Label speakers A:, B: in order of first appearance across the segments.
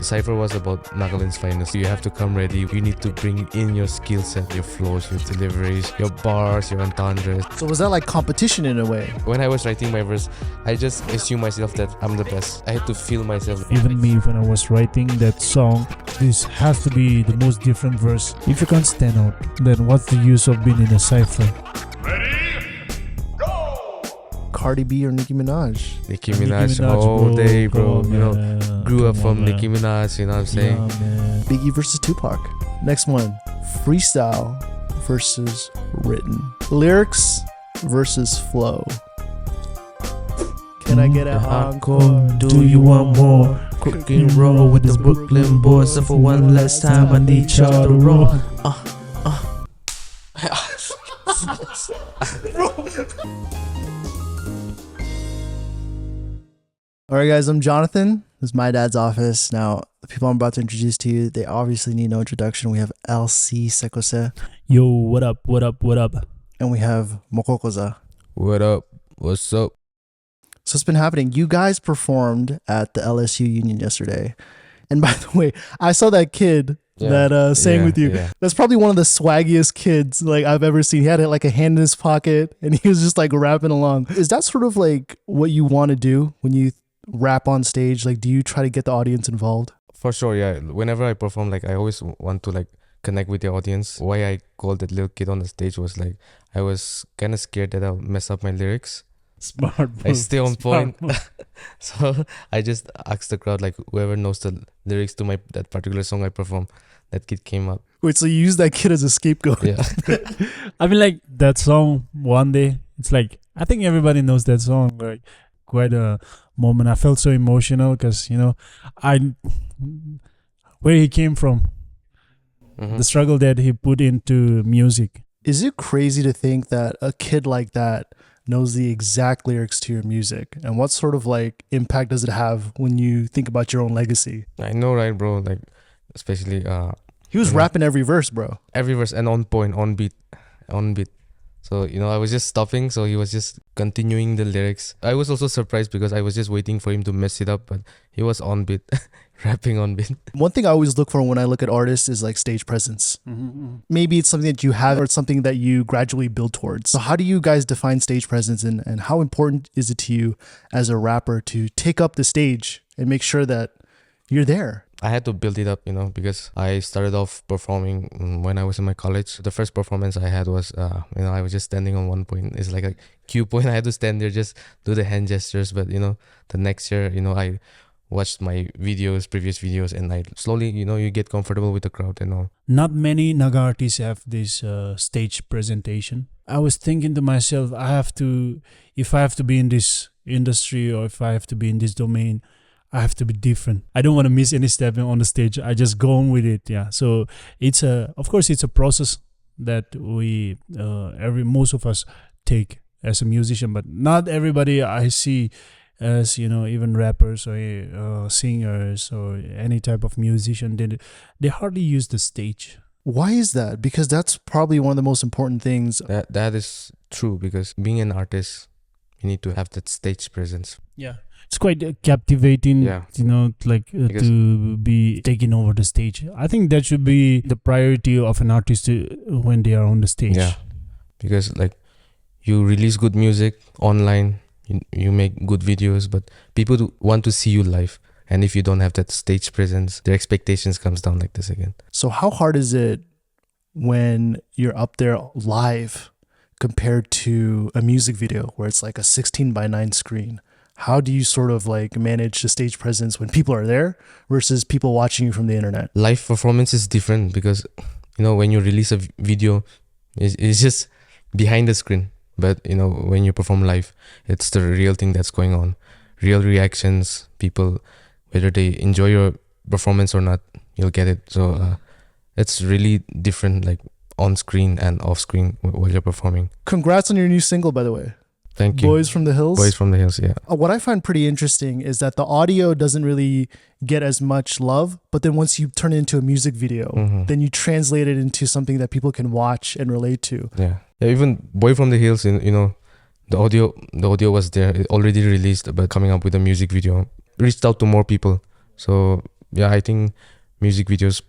A: Cypher was about Nagaland's finest. You have to come ready. You need to bring in your skill set, your flows, your deliveries, your bars, your entendres.
B: So was that like competition in a way?
A: When I was writing my verse, I just assumed myself that I'm the best. I had to feel myself.
C: Even me, when I was writing that song, this has to be the most different verse. If you can't stand out, then what's the use of being in a cypher?
B: Cardi B or Nicki Minaj?
A: Nicki Minaj all day, bro.
C: Come
A: You
C: on,
A: know,
C: man.
A: grew up
C: Come
A: from
C: on,
A: Nicki
C: man.
A: Minaj, you know what I'm saying?
C: Yeah, man.
B: Biggie versus Tupac. Next one, freestyle versus written. Lyrics versus flow. Can I get a encore?
C: Do you want more? Crook and roll with this Brooklyn boys. So for one last time, I need y'all to roll.
B: All right, guys, I'm Jonathan. This is my dad's office. Now, the people I'm about to introduce to you, they obviously need no introduction. We have LC Sekose
C: Yo, what up, what up, what up?
B: and we have Moko.
A: What up? What's up?
B: So it's been happening. You guys performed at the LSU Union yesterday. And by the way, I saw that kid that sang with you.
A: Yeah.
B: That's probably one of the swaggiest kids like I've ever seen. He had like a hand in his pocket and he was just like rapping along. Is that sort of like what you want to do when you rap on stage? Like, do you try to get the audience involved?
A: For sure, yeah. Whenever I perform, like I always want to like connect with the audience. Why I called that little kid on the stage was like I was kind of scared that I'll mess up my lyrics.
C: Smart move.
A: I stay on
C: Smart
A: point.
C: move.
A: So I just asked the crowd, like whoever knows the lyrics to that particular song I perform, that kid came up.
B: Wait, so you use that kid as a scapegoat?
A: Yeah.
C: I mean, like that song, One Day, it's like, I think everybody knows that song. Like, quite a moment. I felt so emotional because, you know, where he came from,
A: Mhm.
C: the struggle that he put into music.
B: Is it crazy to think that a kid like that knows the exact lyrics to your music? And what sort of like impact does it have when you think about your own legacy?
A: I know, right, bro? Like especially
B: He was rapping every verse, bro.
A: every verse and on point, on beat. So, you know, I was just stopping, so he was just continuing the lyrics. I was also surprised because I was just waiting for him to mess it up, but he was on beat, rapping on beat.
B: One thing I always look for when I look at artists is like stage presence. Maybe it's something that you have or it's something that you gradually build towards. So how do you guys define stage presence and how important is it to you as a rapper to take up the stage and make sure that you're there?
A: I had to build it up, you know, because I started off performing when I was in my college. The first performance I had was, you know, I was just standing on one point. It's like a cue point. I had to stand there, just do the hand gestures. But, you know, the next year, you know, I watched my previous videos, and I slowly, you know, you get comfortable with the crowd and all.
C: Not many Naga artists have this stage presentation. I was thinking to myself, if I have to be in this industry or if I have to be in this domain, I have to be different. I don't want to miss any step on the stage. I just go on with it. Yeah. So of course it's a process that most of us take as a musician, but not everybody I see as, you know, even rappers or singers or any type of musician, they hardly use the stage.
B: Why is that? Because that's probably one of the most important things.
A: That is true, because being an artist, you need to have that stage presence.
C: Yeah. It's quite captivating,
A: Yeah.
C: you know, like to be taking over the stage. I think that should be the priority of an artist when they are on the stage.
A: Yeah, because like you release good music online, you make good videos, but people want to see you live. And if you don't have that stage presence, their expectations comes down like this again.
B: So how hard is it when you're up there live compared to a music video where it's like a 16:9 screen? How do you sort of like manage the stage presence when people are there versus people watching you from the internet?
A: Live performance is different because, you know, when you release a video, it's just behind the screen. But, you know, when you perform live, it's the real thing that's going on. Real reactions, people, whether they enjoy your performance or not, you'll get it. So it's really different, like on screen and off screen while you're performing.
B: Congrats on your new single, by the way.
A: Thank you.
B: Boys from the Hills.
A: Boys from the Hills, yeah.
B: What I find pretty interesting is that the audio doesn't really get as much love, but then once you turn it into a music video, then you translate it into something that people can watch and relate to.
A: Yeah. Even Boy from the Hills, you know, the audio was there, it already released, but coming up with a music video reached out to more people. So yeah, I think music videos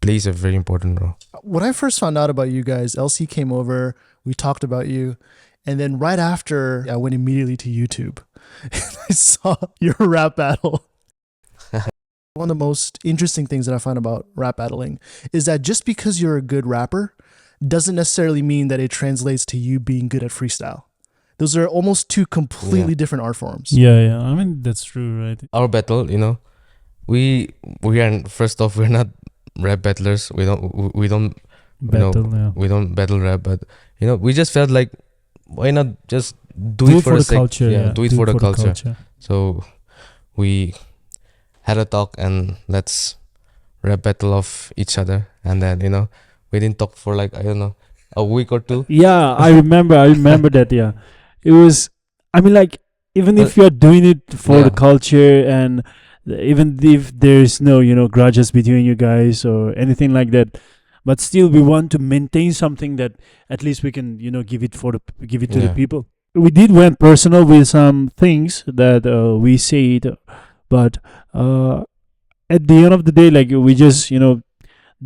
A: plays a very important role.
B: When I first found out about you guys, LC came over, we talked about you, and then right after, I went immediately to YouTube. I saw your rap battle. One of the most interesting things that I find about rap battling is that just because you're a good rapper doesn't necessarily mean that it translates to you being good at freestyle. Those are almost two completely different art forms.
C: Yeah. I mean, that's true, right?
A: Our battle, you know, we are, first off, we're not rap battlers. We don't
C: Battle, yeah.
A: we don't battle rap, but you know, we just felt like, why not just do
C: Do
A: it for
C: the
A: the sake?
C: culture.
A: Yeah,
C: Yeah,
A: do it for the culture.
C: culture.
A: So we had a talk and let's rap battle of each other, and then, you know, we didn't talk for like, I don't know, a week or two.
C: Yeah, I remember that. Yeah, it was. I mean, like, even if you're doing it for the
A: Yeah.
C: culture, and even if there's no, grudges between you guys or anything like that, but still we want to maintain something that at least we can, give it to the
A: Yeah.
C: people. We did went personal with some things that we said, but at the end of the day, like, we just,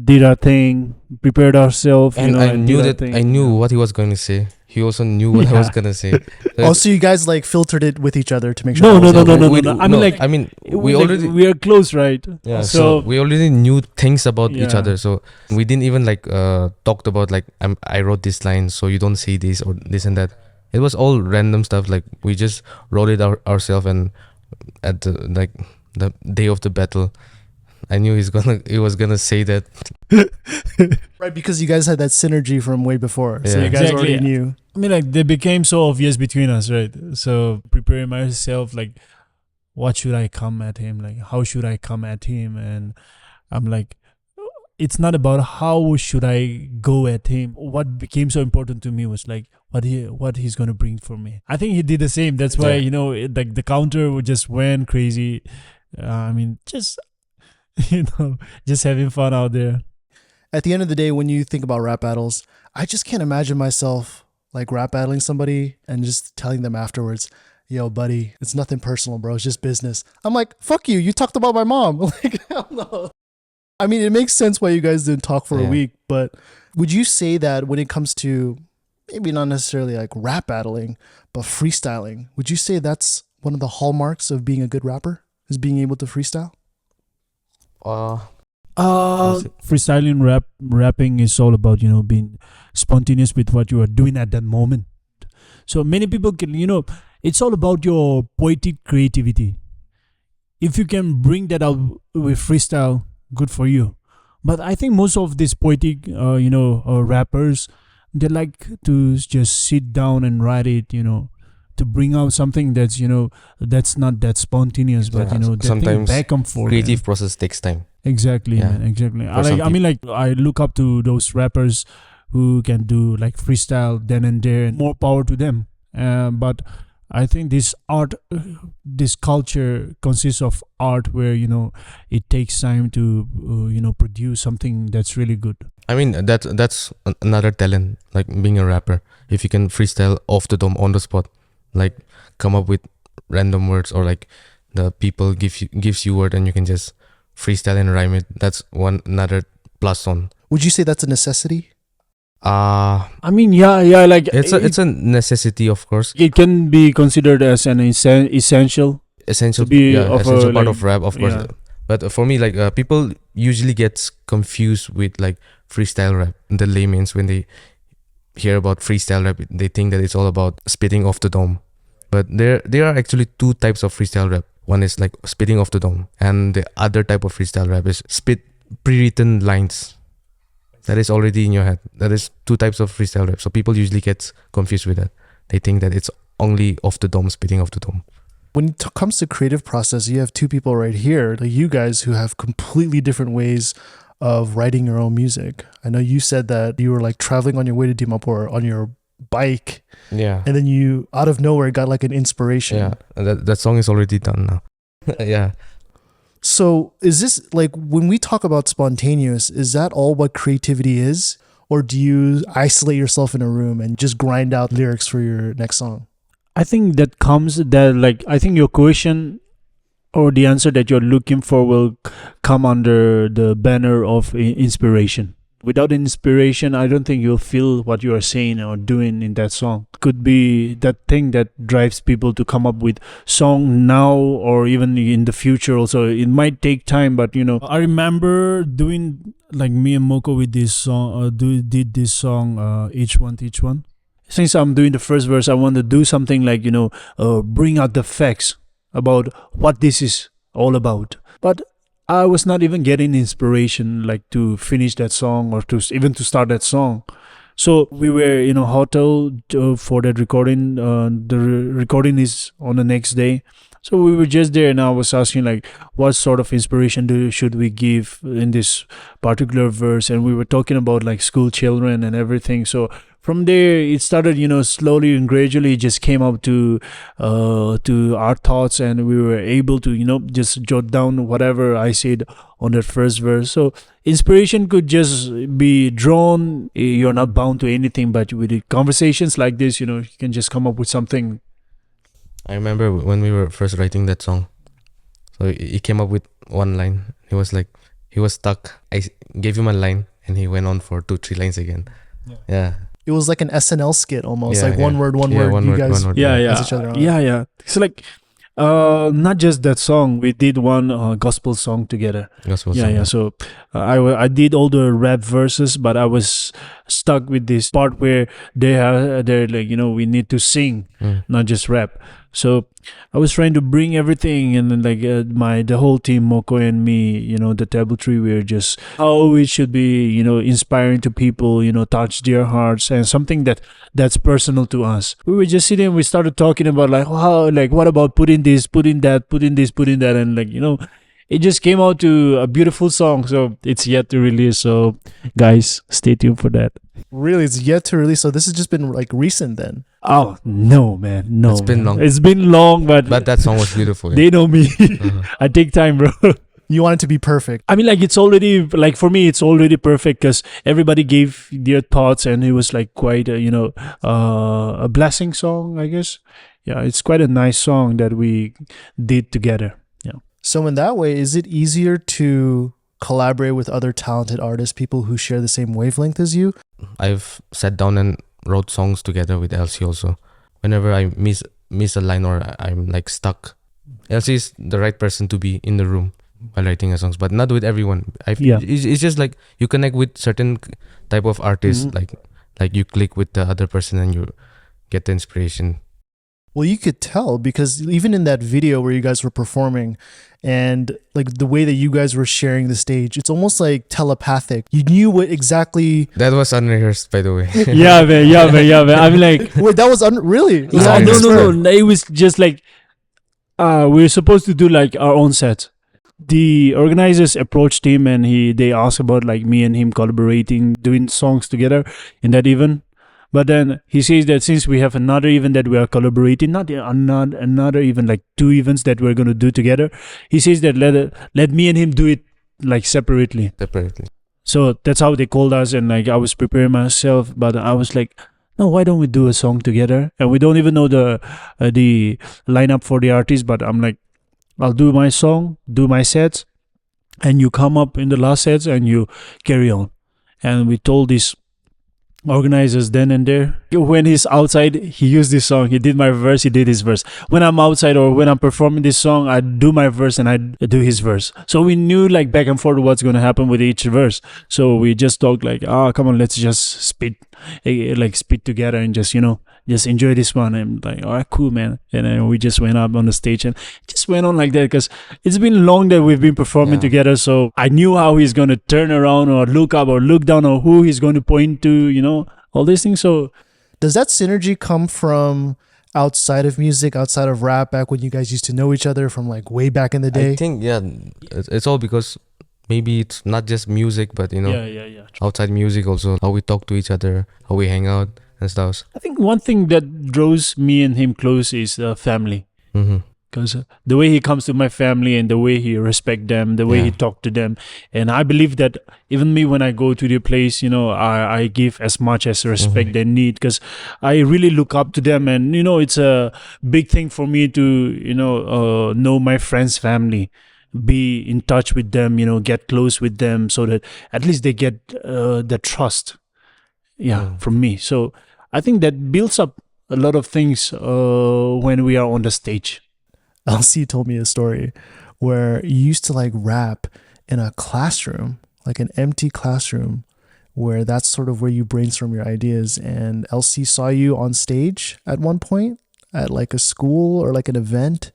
C: did our thing, prepared ourselves,
A: And I knew that I knew what he was going to say. He also knew what I was
C: Yeah.
A: gonna say.
B: Also, you guys like filtered it with each other to make sure.
C: No,
B: that was
C: no,
B: okay.
C: no. I mean, like,
A: I mean, we
C: like,
A: already,
C: we are close, right?
A: yeah.
C: So,
A: So we already knew things about each
C: Yeah.
A: other. So we didn't even like talked about like, I wrote this line, so you don't say this or this and that. It was all random stuff. Like, we just wrote it ourselves, and at the day of the battle, I knew he was gonna say that.
B: Right, because you guys had that synergy from way before. So
A: Yeah.
B: you guys
C: Exactly.
B: already knew.
C: I mean, like, they became so obvious between us, right? So preparing myself, like, what should I come at him? Like, how should I come at him? And I'm like, it's not about how should I go at him. What became so important to me was like what he's gonna bring for me. I think he did the same. That's why like the counter just went crazy. I mean, just just having fun out there.
B: At the end of the day, when you think about rap battles, I just can't imagine myself like rap battling somebody and just telling them afterwards, yo, buddy, it's nothing personal, bro. It's just business. I'm like, fuck you. You talked about my mom. Like, hell no. I mean, it makes sense why you guys didn't talk for a
A: Yeah.
B: week, but would you say that when it comes to maybe not necessarily like rap battling, but freestyling, would you say that's one of the hallmarks of being a good rapper, is being able to freestyle?
C: Freestyling rapping is all about being spontaneous with what you are doing at that moment. So many people can it's all about your poetic creativity. If you can bring that out with freestyle, good for you. But I think most of these poetic rappers, they like to just sit down and write it, to bring out something that's that's not that spontaneous, but
A: Yeah,
C: that thing
A: sometimes
C: back and forth.
A: Creative process takes time.
C: Exactly,
A: Yeah.
C: man. Exactly.
A: For some
C: I mean, like, I look up to those rappers who can do like freestyle then and there. And more power to them. But I think this art, this culture consists of art where it takes time to produce something that's really good.
A: I mean, that's another talent, like being a rapper. If you can freestyle off the dome on the spot, like come up with random words, or like the people gives you word and you can just freestyle and rhyme it. That's another plus on.
B: Would you say that's a necessity?
A: I
C: I mean, yeah, like
A: it's a necessity, of course.
C: it can be considered as an essential.
A: Essential,
C: To be
A: yeah,
C: of a,
A: essential part
C: like,
A: of rap, of course.
C: yeah.
A: But for me, like people usually gets confused with like freestyle rap. The layman's, when they hear about freestyle rap, they think that it's all about spitting off the dome. But there are actually two types of freestyle rap. One is like spitting off the dome, and the other type of freestyle rap is spit pre-written lines that is already in your head. That is two types of freestyle rap. So people usually get confused with that. They think that it's only off the dome, spitting off the dome.
B: When it comes to creative process, you have two people right here, like you guys, who have completely different ways of writing your own music. I know you said that you were like traveling on your way to Dimapur on your bike,
A: Yeah.
B: and then you out of nowhere got like an inspiration.
A: Yeah. That song is already done now. Yeah.
B: So is this like, when we talk about spontaneous, is that all what creativity is? Or do you isolate yourself in a room and just grind out lyrics for your next song?
C: I think that comes that, like, I think your question or the answer that you're looking for will come under the banner of inspiration. Without inspiration, I don't think you'll feel what you are saying or doing in that song. Could be that thing that drives people to come up with song now or even in the future also. It might take time, but I remember doing like me and Moko with this song, did this song, Each One Teach One. Since I'm doing the first verse, I want to do something like, bring out the facts about what this is all about. But I was not even getting inspiration like to finish that song or to even to start that song. So we were in a hotel for that recording. The recording is on the next day. So we were just there and I was asking like what sort of inspiration should we give in this particular verse, and we were talking about like school children and everything. So from there it started, slowly and gradually just came up to our thoughts, and we were able to just jot down whatever I said on that first verse. So inspiration could just be drawn. You're not bound to anything, but with the conversations like this, you can just come up with something.
A: I remember when we were first writing that song. So he came up with one line. He was stuck. I gave him a line and he went on for 2-3 lines again. Yeah.
B: It was like an SNL skit almost,
A: Yeah,
B: like
A: yeah.
B: one word,
A: Yeah,
B: you
A: one
B: guys
A: word.
B: pass each other on.
C: Yeah. It's like not just that song. We did one gospel song together.
A: Gospel
C: Yeah,
A: song.
C: yeah. So I did all the rap verses, but I was stuck with this part where they're like we need to sing, not just rap. So I was trying to bring everything, and then like the whole team, Moko and me, the Table Tree, we were just how it should be, inspiring to people, touch their hearts, and something that's personal to us. We were just sitting and we started talking about like how, like what about putting this, putting that, putting this, putting that, and like it just came out to a beautiful song. So it's yet to release. So guys, stay tuned for that.
B: Really, it's yet to release. So this has just been like recent then.
C: Oh no, man, no.
A: It's been
C: man.
A: long.
C: It's been long, but
A: But that song was beautiful.
C: they know me. I take time, bro.
B: You want it to be perfect.
C: I mean, like it's already like for me, it's already perfect because everybody gave their thoughts, and it was like quite a blessing song, I guess. Yeah, it's quite a nice song that we did together. Yeah.
B: So in that way, is it easier to collaborate with other talented artists, people who share the same wavelength as you?
A: I've sat down and wrote songs together with Elsie also. Whenever I miss a line or I'm like stuck, Elsie is the right person to be in the room while writing a songs, but not with everyone. It's just like you connect with certain type of artists, like you click with the other person and you get the inspiration.
B: Well, you could tell because even in that video where you guys were performing and like the way that you guys were sharing the stage, it's almost like telepathic. You knew what exactly.
A: That was unrehearsed, by the way.
C: Yeah, man. I'm like,
B: Wait, that was really? It was
A: Yeah,
B: unrehearsed?
C: no. It was just like, we were supposed to do like our own set. The organizers approached him and they asked about like me and him collaborating, doing songs together in that event. But then he says that since we have another event that we are collaborating, not another event, like 2 events that we're going to do together, he says that let me and him do it like separately. So that's how they called us, and like I was preparing myself, but I was like, no, why don't we do a song together? And we don't even know the lineup for the artist, but I'm like, I'll do my song, do my sets, and you come up in the last sets and you carry on. And we told these organizers then and there, when he's outside, he used this song, he did my verse, he did his verse. When I'm outside or when I'm performing this song, I do my verse and I do his verse. So we knew like back and forth what's going to happen with each verse. So we just talked like, come on, let's just spit together and just just enjoy this one. And like, all right, cool, man. And then we just went up on the stage and just went on like that because it's been long that we've been performing together. So I knew how he's going to turn around or look up or look down or who he's going to point to, all these things. So
B: does that synergy come from outside of music, outside of rap, back when you guys used to know each other from like way back in the day?
A: I think, it's all because maybe it's not just music, but outside music also, how we talk to each other, how we hang out and stuff.
C: I think one thing that draws me and him close is family.
A: Mm-hmm.
C: because the way he comes to my family and the way he respect them, the way he talk to them, and I believe that even me when I go to the place, I give as much as respect they need, because I really look up to them, and it's a big thing for me to know my friends' family, be in touch with them, get close with them, so that at least they get the trust, from me. So I think that builds up a lot of things when we are on the stage.
B: LC told me a story where you used to like rap in a classroom, like an empty classroom, where that's sort of where you brainstorm your ideas. And LC saw you on stage at one point at like a school or like an event.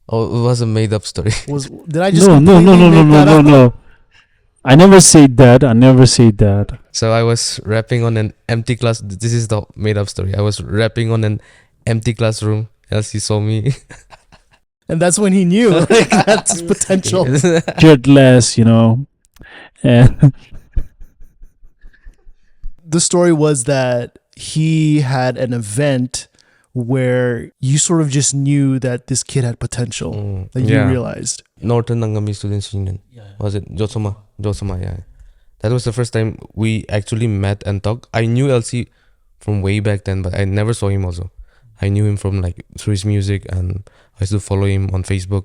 A: Oh, it was a made up story.
B: Did I just
C: no,
B: make that up?
C: no. I never said that.
A: So I was rapping on an empty class. This is the made up story. I was rapping on an empty classroom. Elsie saw me.
B: And that's when he knew like, that's potential.
C: Shirtless, and
B: The story was that he had an event where you sort of just knew that this kid had potential, that you realized.
A: Northern Nangami Students Union. Was it Josoma? Josoma, yeah. That was the first time we actually met and talked. I knew Elsie from way back then, but I never saw him also. I knew him from like through his music, and I used to follow him on Facebook.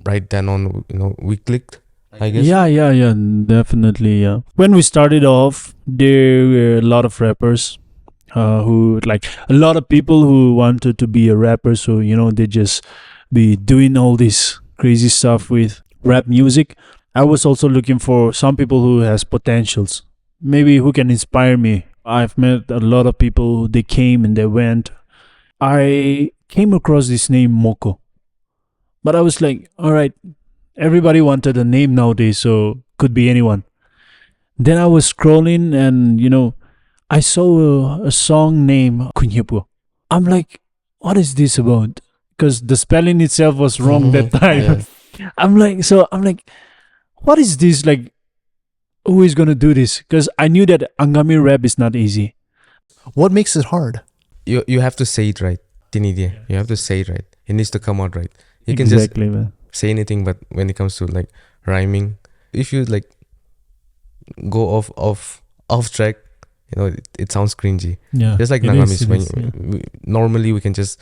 A: Right then on, we clicked, I guess.
C: Yeah, definitely, yeah. When we started off, there were a lot of rappers who, like, a lot of people who wanted to be a rapper, so, they just be doing all this crazy stuff with rap music. I was also looking for some people who has potentials, maybe who can inspire me. I've met a lot of people, they came and they went. I came across this name Moko, but I was like, all right, everybody wanted a name nowadays, so could be anyone. Then I was scrolling and, I saw a song named Kunyepo. I'm like, what is this about? Because the spelling itself was wrong that time. I'm like, what is this? Like, who is going to do this? Because I knew that Angami rap is not easy.
B: What makes it hard?
A: You have to say it right. Tinidia. You have to say it right. It needs to come out right. You can
C: Exactly,
A: just
C: man.
A: say anything, but when it comes to like rhyming, if you like go off track, it sounds cringy.
C: Yeah.
A: Just like
C: it
A: Nangamis,
C: is,
A: when
C: yeah.
A: normally we can just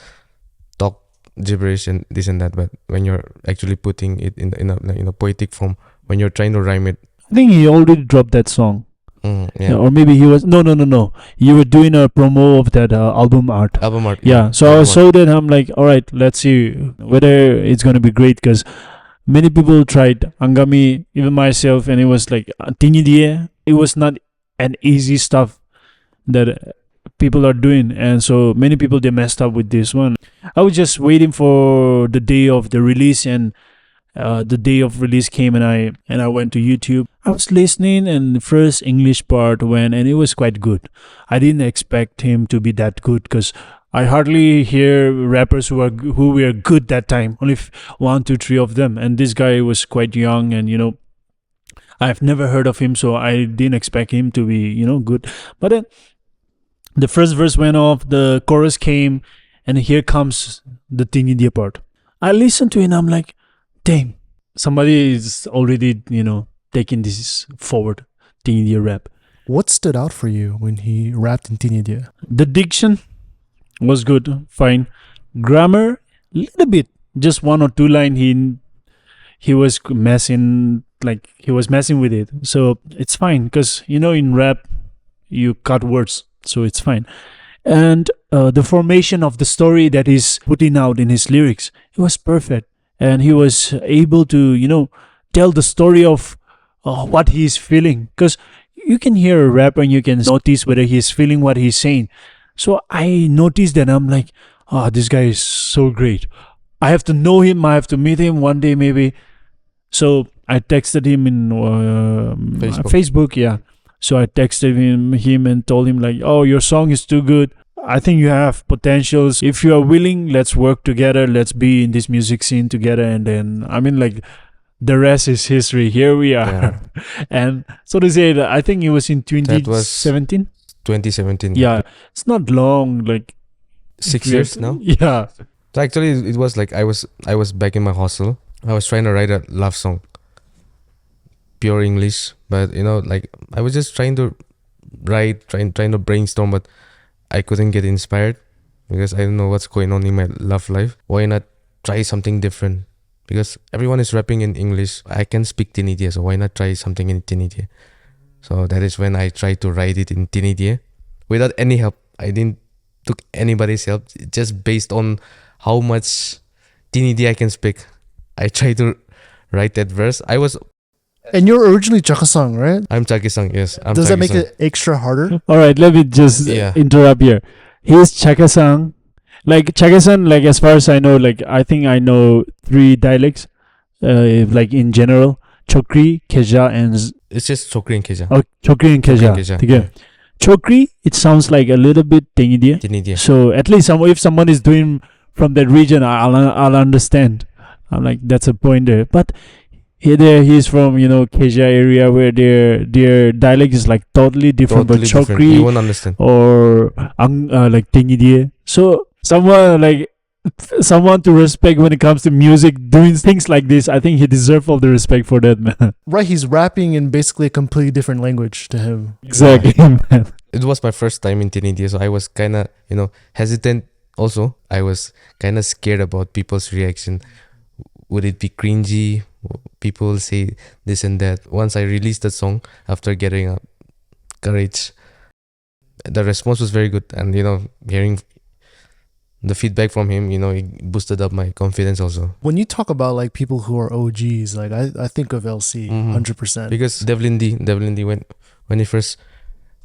A: talk gibberish and this and that, but when you're actually putting it in a poetic form, when you're trying to rhyme it,
C: I think he already dropped that song.
A: yeah.
C: Or maybe he was no. You were doing a promo of that album art.
A: Album art.
C: Yeah. So I
A: album
C: saw that. I'm like, all right, let's see whether it's gonna be great, because many people tried Angami, even myself, and it was like Tinidie. It was not an easy stuff that people are doing, and so many people they messed up with this one. I was just waiting for the day of the release, and the day of release came, and I went to YouTube. I was listening, and the first English part went, and it was quite good. I didn't expect him to be that good, because I hardly hear rappers who were good that time. Only 1, 2, 3 of them, and this guy was quite young, and I've never heard of him, so I didn't expect him to be good. But then the first verse went off, the chorus came, and here comes the Tinidia part. I listened to it, and I'm like, damn, somebody is already, taking this forward, Tinidia rap.
B: What stood out for you when he rapped in Tinidia?
C: The diction was good, fine. Grammar, little bit, just 1 or 2 line. He was messing with it, so it's fine. Because in rap, you cut words, so it's fine. And the formation of the story that he's putting out in his lyrics, it was perfect. And he was able to, tell the story of what he's feeling. Because you can hear a rapper and you can notice whether he's feeling what he's saying. So I noticed that. I'm like, this guy is so great. I have to know him. I have to meet him one day maybe. So I texted him in Facebook. Yeah. So I texted him and told him like, oh, your song is too good. I think you have potentials. If you are willing, let's work together. Let's be in this music scene together. And then, the rest is history. Here we are.
A: Yeah.
C: And so to say, I think it was in 2017.
A: 2017.
C: Yeah. It's not long, like
A: 6 years now.
C: Yeah.
A: So actually, it was like I was back in my hostel. I was trying to write a love song, pure English, but like I was just trying to write, trying to brainstorm, but I couldn't get inspired because I don't know what's going on in my love life. Why not try something different? Because everyone is rapping in English. I can speak Tinidia, so why not try something in Tinidia? So that is when I tried to write it in Tinidia without any help. I didn't took anybody's help, just based on how much Tinidia I can speak. I tried to write that verse.
B: And you're originally Chakasang, right?
A: I'm Chakisang, yes.
B: Does that make it extra harder?
C: All right, let me just
A: Yeah.
C: interrupt here. He's Chakasang. Like Chakasang, like as far as I know, like I think I know 3 dialects. Like in general, Chokri, Keja, and
A: It's just Chokri and Keja.
C: Chokri and Keja.
A: Keja,
C: Okay.
A: yeah.
C: Chokri, it sounds like a little bit Tengidia.
A: Tinidia.
C: So at least if someone is doing from that region, I'll understand. I'm like, that's a point there. But he's from Keja area where their dialect is like totally different.
A: Totally
C: but
A: different. You
C: Chokri
A: won't understand.
C: or like Tengidia. So someone to respect when it comes to music, doing things like this, I think he deserves all the respect for that, man.
B: Right, he's rapping in basically a completely different language to him.
C: Exactly, man.
A: It was my first time in Tinidia, so I was kind of, hesitant also. I was kind of scared about people's reaction. Would it be cringy? People say this and that. Once I released the song after getting courage, the response was very good. And, hearing the feedback from him, it boosted up my confidence also.
B: When you talk about like people who are OGs, like I think of LC 100%.
A: Because Devlin D, when he first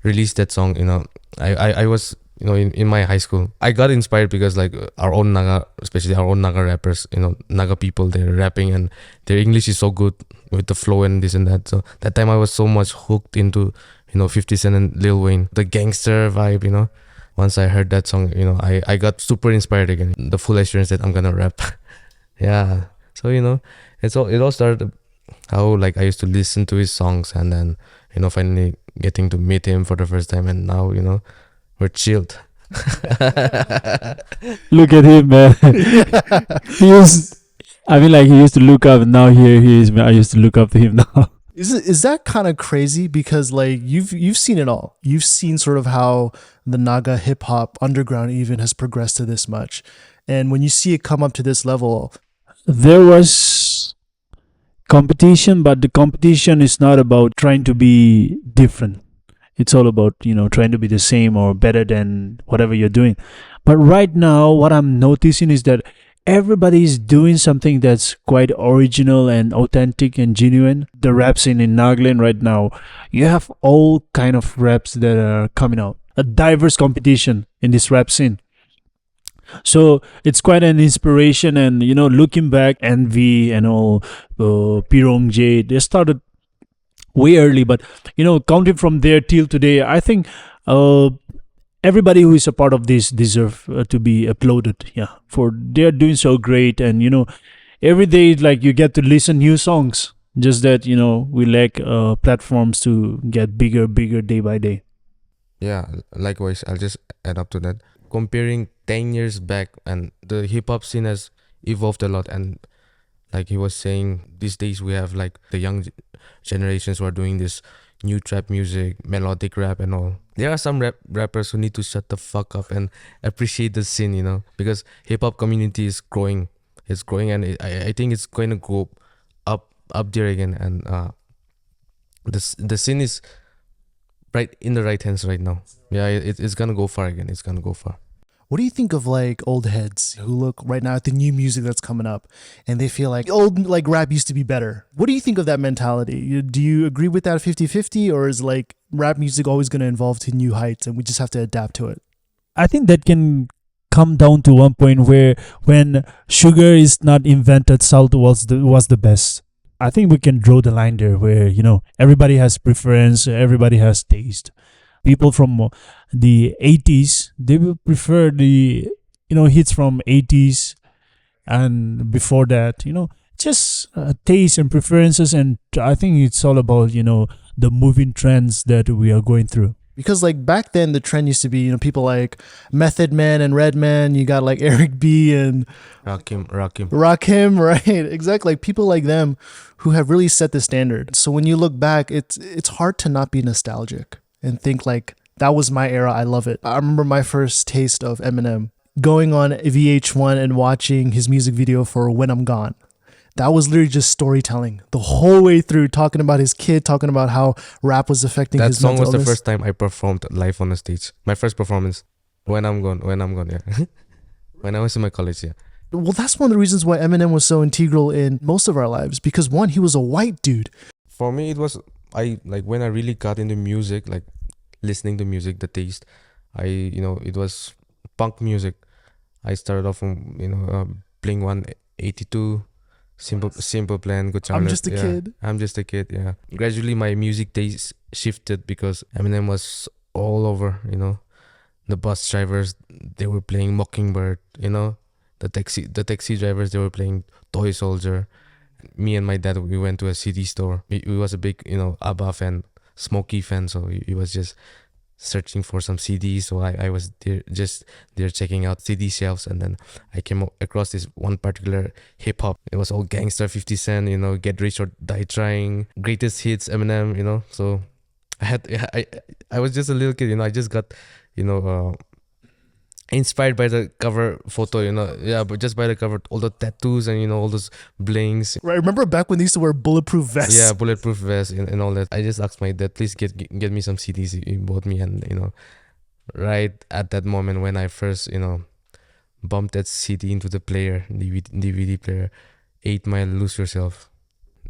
A: released that song, I was, in my high school, I got inspired because like our own Naga, especially our own Naga rappers, Naga people, they're rapping and their English is so good with the flow and this and that. So that time I was so much hooked into, 50 Cent and Lil Wayne, the gangster vibe, Once I heard that song, I got super inspired again. The full assurance that I'm gonna rap. Yeah. So, it all started how like I used to listen to his songs and then, finally getting to meet him for the first time, and now, we're chilled.
C: Look at him, man. he used to look up, and now here he is, man. I used to look up to him now.
B: Is that kind of crazy? Because like you've seen it all. You've seen sort of how the Naga hip hop underground even has progressed to this much, and when you see it come up to this level,
C: There was competition, but the competition is not about trying to be different. It's all about trying to be the same or better than whatever you're doing. But right now, what I'm noticing is that everybody is doing something that's quite original and authentic and genuine. The rap scene in Nagaland right now, you have all kind of raps that are coming out. A diverse competition in this rap scene. So it's quite an inspiration, and looking back, Envy and all, Pirong J, they started way early, but counting from there till today, I think everybody who is a part of this deserve to be applauded. Yeah, for they're doing so great, and every day like you get to listen new songs. Just that we lack platforms to get bigger day by day.
A: Yeah, likewise, I'll just add up to that. Comparing 10 years back, and the hip hop scene has evolved a lot. And like he was saying, these days we have like the young generations who are doing this new trap music, melodic rap, and all. There are some rappers who need to shut the fuck up and appreciate the scene, because hip hop community is growing. It's growing, and I think it's going to go up there again. And the scene is right in the right hands right now. Yeah, it's gonna go far again. It's gonna go far.
B: what do you think of like old heads who look right now at the new music that's coming up and they feel like old like rap used to be better? What do you think of that mentality? Do you agree with that 50-50, or is like rap music always going to evolve to new heights and we just have to adapt to it?
C: I think that can come down to one point where when sugar is not invented, salt was the best. I think we can draw the line there where everybody has preference, everybody has taste. People from the 80s, they will prefer the hits from 80s and before that, just taste and preferences. And I think it's all about the moving trends that we are going through.
B: Because like back then the trend used to be, people like Method Man and Redman, you got like Eric B and
A: Rakim.
B: Rakim, right? Exactly. Like people like them who have really set the standard. So when you look back, it's hard to not be nostalgic and think like that was my era. I love it. I remember my first taste of Eminem going on VH1 and watching his music video for When I'm Gone. That was literally just storytelling the whole way through, talking about his kid, talking about how rap was affecting
A: That
B: his
A: song
B: mental
A: was the
B: illness.
A: first time I performed live on the stage. My first performance. When I'm gone, yeah. When I was in my college, yeah.
B: Well, that's one of the reasons why Eminem was so integral in most of our lives, because one, he was a white dude.
A: For me, it was, when I really got into music, like listening to music, the taste, it was punk music. I started off from, Blink 182, Simple Plan, Good Charlotte.
B: I'm just a
A: yeah.
B: kid.
A: I'm just a kid, yeah. Gradually, my music taste shifted because Eminem was all over, The bus drivers, they were playing Mockingbird, The taxi drivers, they were playing Toy Soldier. Me and my dad, we went to a CD store. He was a big, ABBA fan, Smokey fan, so he was just searching for some CDs. So I was there checking out CD shelves, and then I came across this one particular hip hop. It was all gangster, 50 Cent, Get Rich or Die Trying, greatest hits, Eminem, So I was just a little kid, I just got, inspired by the cover photo, but just by the cover, all the tattoos and all those blings.
B: Right. Remember back when they used to wear bulletproof vests?
A: Yeah, bulletproof vest and all that. I just asked my dad, please get me some CDs. He bought me, and right at that moment when I first bumped that CD into the player, DVD player, 8 Mile, Lose Yourself.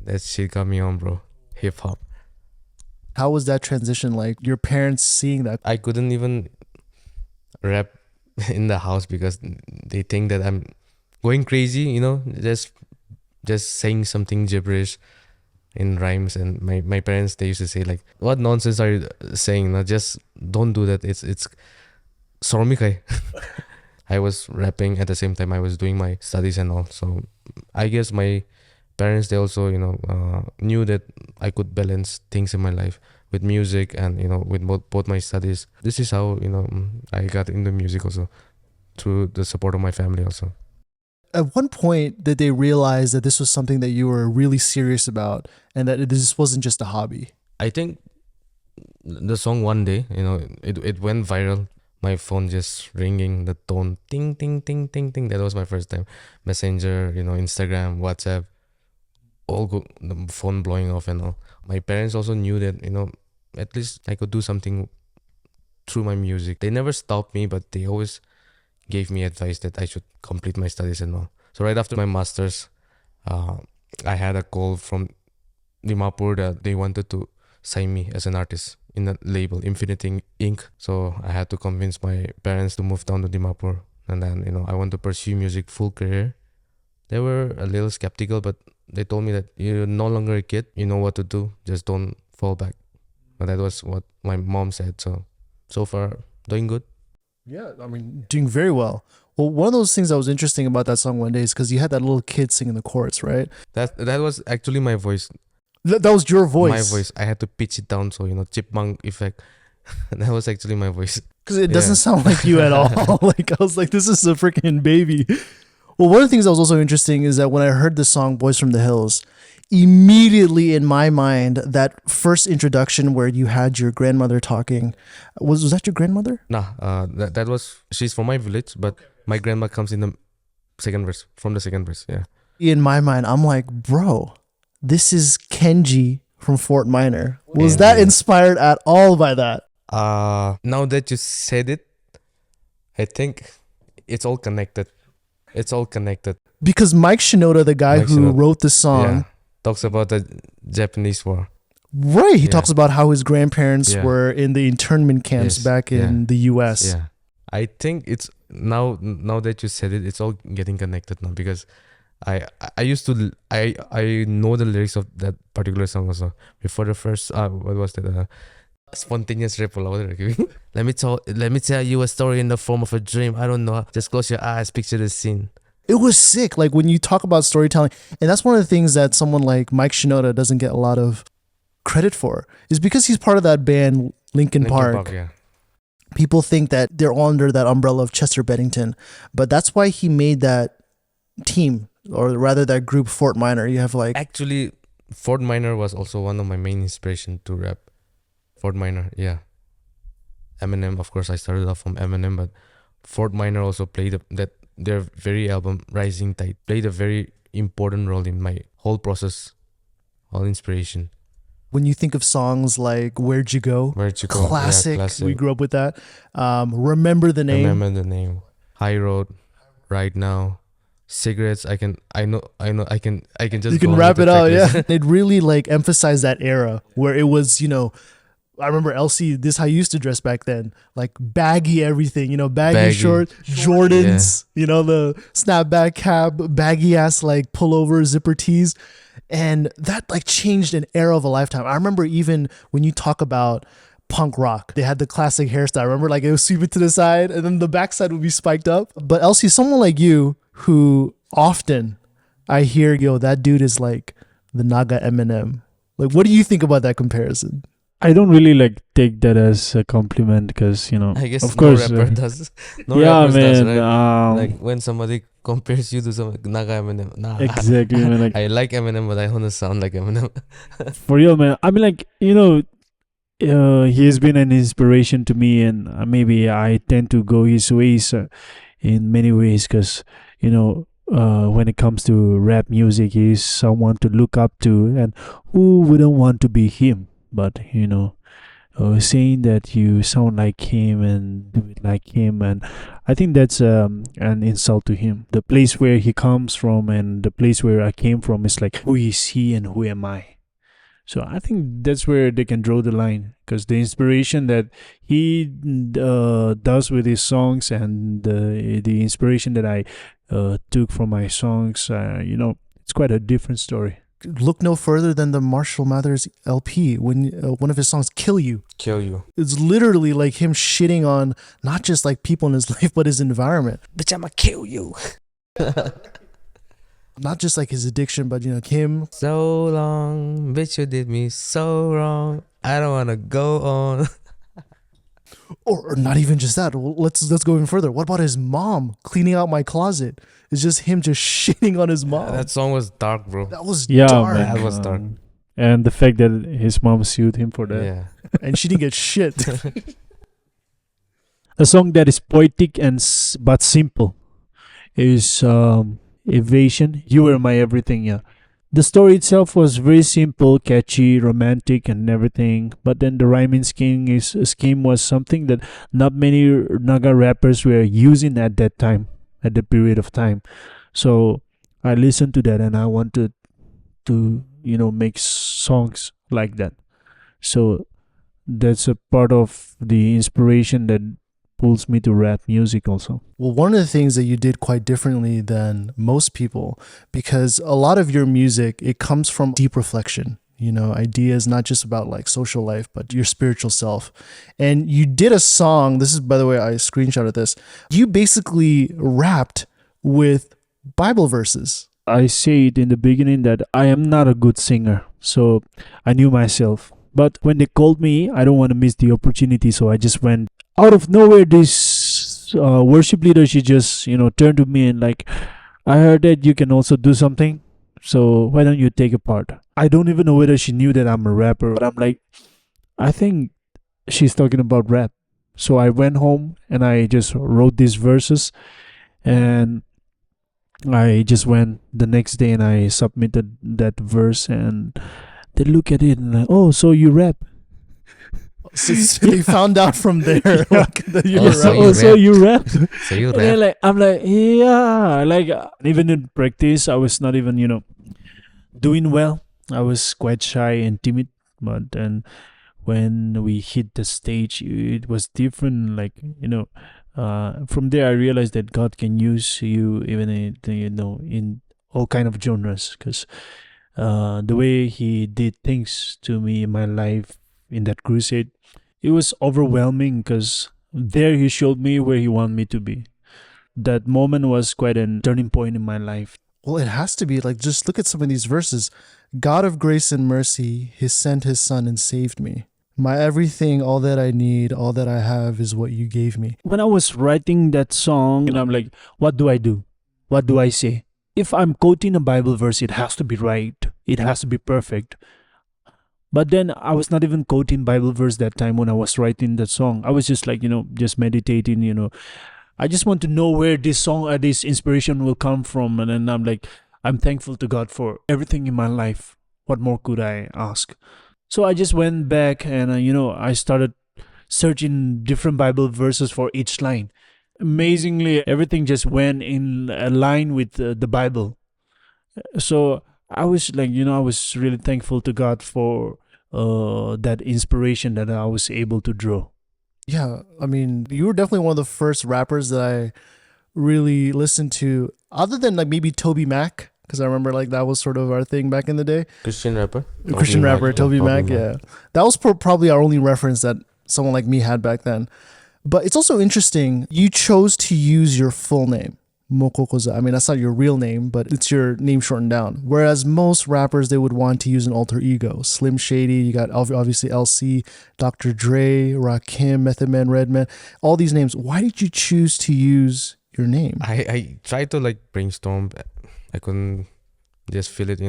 A: That shit got me on, bro. Hip hop.
B: How was that transition like? Your parents seeing that?
A: I couldn't even rap in the house because they think that I'm going crazy, just saying something gibberish in rhymes. And my parents, they used to say like, what nonsense are you saying? No, just don't do that. It's sormikai. I was rapping at the same time I was doing my studies and all. So I guess my parents, they also knew that I could balance things in my life with music and with both my studies. This is how I got into music also, through the support of my family also.
B: At one point, did they realize that this was something that you were really serious about and that this wasn't just a hobby?
A: I think the song One Day, it went viral. My phone just ringing, the tone, ting, ting, ting, ting, ting. That was my first time. Messenger, Instagram, WhatsApp, the phone blowing off and all. My parents also knew that, at least I could do something through my music. They never stopped me, but they always gave me advice that I should complete my studies and all. So right after my master's, I had a call from Dimapur that they wanted to sign me as an artist in a label, Infinity Inc. So I had to convince my parents to move down to Dimapur. And then, I want to pursue music full career. They were a little skeptical, but they told me that you're no longer a kid. You know what to do. Just don't fall back. But that was what my mom said. So far, doing good.
B: Yeah, I mean, doing very well. Well, one of those things that was interesting about that song One Day is because you had that little kid singing the chorus, right?
A: That was actually my voice.
B: That was your voice.
A: My voice. I had to pitch it down, so chipmunk effect. That was actually my voice.
B: Because it doesn't sound like you at all. Like I was like, this is a freaking baby. Well, one of the things that was also interesting is that when I heard the song Boys from the Hills, immediately in my mind, that first introduction where you had your grandmother talking, was that your grandmother?
A: Nah, that was, she's from my village, but my grandma comes in the second verse, from the second verse, yeah.
B: In my mind, I'm like, bro, this is Kenji from Fort Minor. Was that inspired at all by that?
A: Now that you said it, I think it's all connected. It's all connected.
B: Because Mike Shinoda, the guy who wrote the song,
A: talks about the Japanese war.
B: Right. He talks about how his grandparents were in the internment camps back in the US.
A: Yeah. I think it's now that you said it, it's all getting connected now, because I know the lyrics of that particular song also. Before the first what was that? Spontaneous rap. Let me tell you a story in the form of a dream. I don't know. Just close your eyes, picture the scene.
B: It was sick. Like when you talk about storytelling, and that's one of the things that someone like Mike Shinoda doesn't get a lot of credit for, is because he's part of that band Linkin
A: Linkin
B: Park.
A: yeah.
B: People think that they're all under that umbrella of Chester Bennington, but that's why he made that team, or rather that group, Fort Minor. You have like
A: Actually, Fort Minor was also one of my main inspiration to rap. Fort Minor, yeah. Eminem, of course, I started off from Eminem, but Fort Minor also played that their very album Rising Tide played a very important role in my whole process, all inspiration.
B: when you think of songs like Where'd You Go?
A: Where'd You Go?
B: Classic.
A: Yeah, classic.
B: We grew up with that. Remember the Name.
A: Remember the Name. High Road, Right Now, Cigarettes. I can just.
B: You
A: go
B: can
A: on
B: wrap
A: with
B: it
A: the
B: out,
A: tracklist.
B: yeah. It really like emphasized that era where it was, you know, I remember LC, this is how you used to dress back then, like baggy everything, you know, baggy short, Jordans, you know, the snapback cap, baggy ass like pullover, zipper tees. And that like changed an era of a lifetime. I remember even when you talk about punk rock, they had the classic hairstyle. Remember, like it was sweeping to the side and then the backside would be spiked up. But LC, someone like you who often I hear, yo, that dude is like the Naga Eminem. Like, what do you think about that comparison?
C: I don't really like take that as a compliment because, you know,
A: I guess
C: of
A: no
C: course,
A: rapper does. No
C: yeah,
A: rappers does,
C: man.
A: right? Like when somebody compares you to some Naga Eminem. Nah,
C: Exactly, man. Like,
A: I like Eminem, but I want to sound like Eminem.
C: for real, man. I mean, like, you know, he's been an inspiration to me, and maybe I tend to go his ways in many ways because, you know, when it comes to rap music, he's someone to look up to, and who wouldn't want to be him? But, you know, saying that you sound like him and do it like him, and I think that's an insult to him. The place where he comes from and the place where I came from is like, who is he and who am I? So I think that's where they can draw the line, because the inspiration that he does with his songs and the inspiration that I took from my songs, you know, it's quite a different story.
B: Look no further than the Marshall Mathers LP when one of his songs, Kill You.
A: Kill You.
B: It's literally like him shitting on not just like people in his life, but his environment.
A: Bitch, I'ma kill you.
B: Not just like his addiction, but, you know, him.
A: So long, bitch, you did me so wrong. I don't wanna go on.
B: Or not even just that. Well, let's go even further. What about his mom cleaning out my closet? It's just him just shitting on his mom.
A: That song was dark, bro.
B: That was
C: Yeah,
B: dark.
C: man.
A: That was dark.
C: And the fact that his mom sued him for that.
A: Yeah.
B: And she didn't get shit.
C: A song that is poetic and but simple is Evasion. You Were My Everything. Yeah, the story itself was very simple, catchy, romantic, and everything. But then the rhyming scheme was something that not many Naga rappers were using at that time, at the period of time. So I listened to that and I wanted to, you know, make songs like that. So that's a part of the inspiration that pulls me to rap music also.
B: Well, one of the things that you did quite differently than most people, because a lot of your music, it comes from deep reflection, you know, ideas not just about like social life, but your spiritual self. And you did a song, this is, by the way, I screenshotted this. You basically rapped with Bible verses.
C: I said in the beginning that I am not a good singer, so I knew myself. But when they called me, I don't want to miss the opportunity, so I just went. Out of nowhere, this worship leader, she just, you know, turned to me and like, I heard that you can also do something, so why don't you take a part? I don't even know whether she knew that I'm a rapper, but I'm like, I think she's talking about rap. So I went home and I just wrote these verses, and I just went the next day and I submitted that verse, and they look at it and like, oh, so you rap?
B: So they found out from there like, that you
A: Oh,
B: were
A: so
B: rapping.
A: you
C: So you rap?
A: So you
C: And then,
A: rap.
C: like, I'm like, yeah, like even in practice, I was not even, you know, doing well. I was quite shy and timid, but then when we hit the stage, it was different. Like, you know, from there I realized that God can use you even in, you know, in all kind of genres, because the way He did things to me in my life in that crusade, it was overwhelming, because there He showed me where He wanted me to be. That moment was quite a turning point in my life.
B: Well, it has to be. Like, just look at some of these verses. God of grace and mercy, He sent His Son and saved me. My everything, all that I need, all that I have is what you gave me.
C: When I was writing that song, and I'm like, what do I do? What do I say? If I'm quoting a Bible verse, it has to be right. It has to be perfect. But then I was not even quoting Bible verse that time when I was writing that song. I was just like, just meditating. I just want to know where this song, this inspiration will come from. And then I'm like, I'm thankful to God for everything in my life. What more could I ask? So I just went back and, I started searching different Bible verses for each line. Amazingly, everything just went in a line with the Bible. So I was like, I was really thankful to God for that inspiration that I was able to draw.
B: Yeah, I mean, you were definitely one of the first rappers that I really listened to, other than like maybe Toby Mac, because I remember like that was sort of our thing back in the day.
A: Christian rapper.
B: Christian rapper, Toby Mac, yeah. That was probably our only reference that someone like me had back then. But it's also interesting, you chose to use your full name, Moko Koza. I mean, that's not your real name, but it's your name shortened down. Whereas most rappers, they would want to use an alter ego. Slim Shady, you got obviously LC, Dr. Dre, Rakim, Method Man, Redman, all these names. Why did you choose to use your name?
A: I tried to like brainstorm. I couldn't just feel it,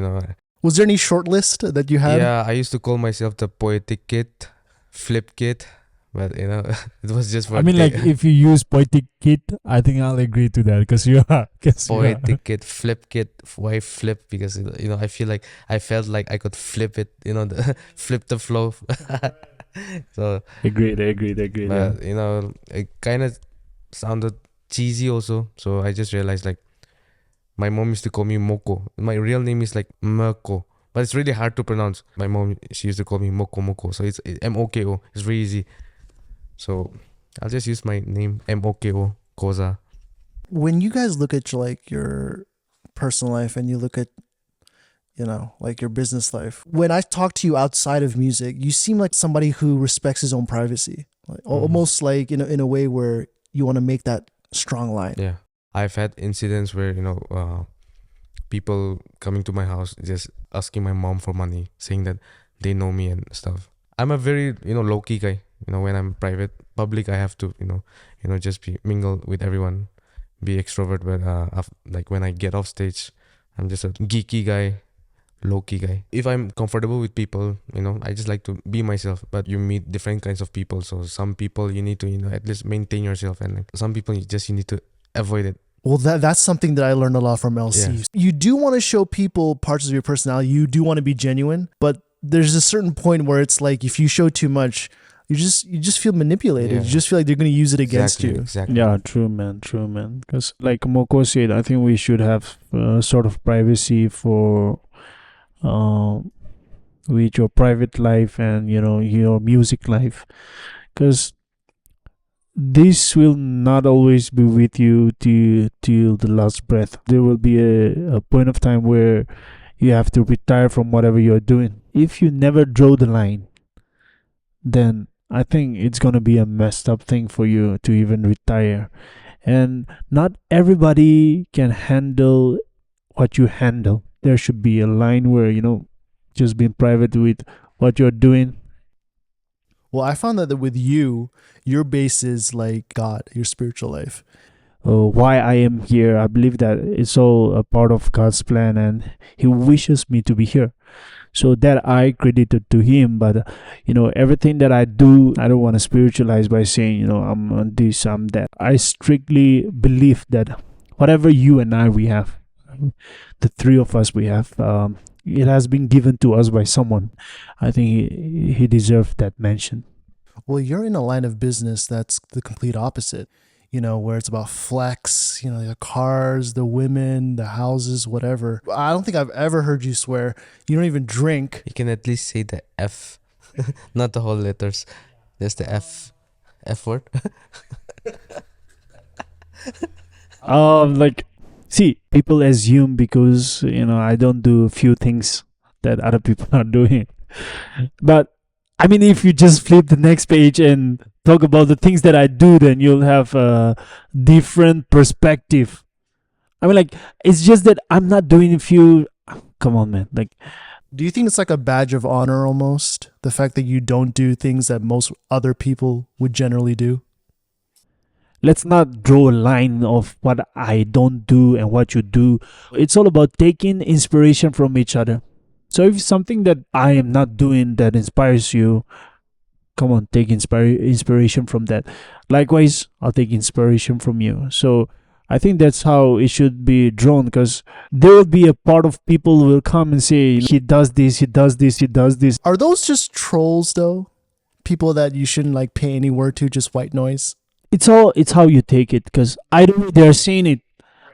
B: Was there any short list that you had?
A: Yeah, I used to call myself the Poetic Kid, Flip Kid, but it was just for
C: I mean, like, if you use Poetic Kid, I think I'll agree to that because you are.
A: Poetic Kid, Flip Kid. Why flip? Because I felt like I could flip it, flip the flow. So
C: Agreed.
A: but it kind of sounded cheesy also. So I just realized like my mom used to call me Moko. My real name is like Moko, but it's really hard to pronounce. My mom, she used to call me Moko. So it's Moko. It's really easy. So I'll just use my name, Moko Koza.
B: When you guys look at your personal life and you look at like your business life, when I talk to you outside of music, you seem like somebody who respects his own privacy, like almost like in a way where you want to make that strong line.
A: Yeah, I've had incidents where people coming to my house just asking my mom for money, saying that they know me and stuff. I'm a very low key guy. When I'm private, public, I have to just be mingle with everyone, be extrovert. But like when I get off stage, I'm just a geeky guy, low key guy. If I'm comfortable with people, I just like to be myself. But you meet different kinds of people, so some people you need to at least maintain yourself, and like, some people you need to avoid it.
B: Well, that's something that I learned a lot from LC.
A: Yeah.
B: You do want to show people parts of your personality. You do want to be genuine, but there's a certain point where it's like if you show too much, you just feel manipulated.
A: Yeah.
B: You just feel like they're going to use it against you.
A: Exactly.
C: Yeah, true, man. Because like Moko said, I think we should have sort of privacy for with your private life and your music life, because this will not always be with you till the last breath. There will be a point of time where you have to retire from whatever you're doing. If you never draw the line, then I think it's gonna be a messed up thing for you to even retire. And not everybody can handle what you handle. There should be a line where just being private with what you're doing.
B: Well, I found that with you, your base is like God, your spiritual life.
C: Why I am here, I believe that it's all a part of God's plan, and He wishes me to be here. So that I credited to Him. But everything that I do, I don't want to spiritualize by saying I'm this, I'm that. I strictly believe that whatever you and I we have, the three of us we have, it has been given to us by someone. I think he deserved that mention.
B: Well, you're in a line of business that's the complete opposite, where it's about flex, the cars, the women, the houses, whatever. I don't think I've ever heard you swear. You don't even drink.
A: You can at least say the F, not the whole letters. Just the F word.
C: See, people assume because I don't do a few things that other people are doing. But I mean, if you just flip the next page and talk about the things that I do, then you'll have a different perspective. I mean, like, it's just that I'm not doing a few. Come on, man. Like,
B: Do you think it's like a badge of honor almost? The fact that you don't do things that most other people would generally do?
C: Let's not draw a line of what I don't do and what you do. It's all about taking inspiration from each other. So if something that I am not doing that inspires you, come on, take inspiration from that. Likewise, I'll take inspiration from you. So I think that's how it should be drawn, because there will be a part of people who will come and say, he does this, he does this, he does this.
B: Are those just trolls though? People that you shouldn't like pay any word to, just white noise?
C: It's how you take it, because either way they're saying it,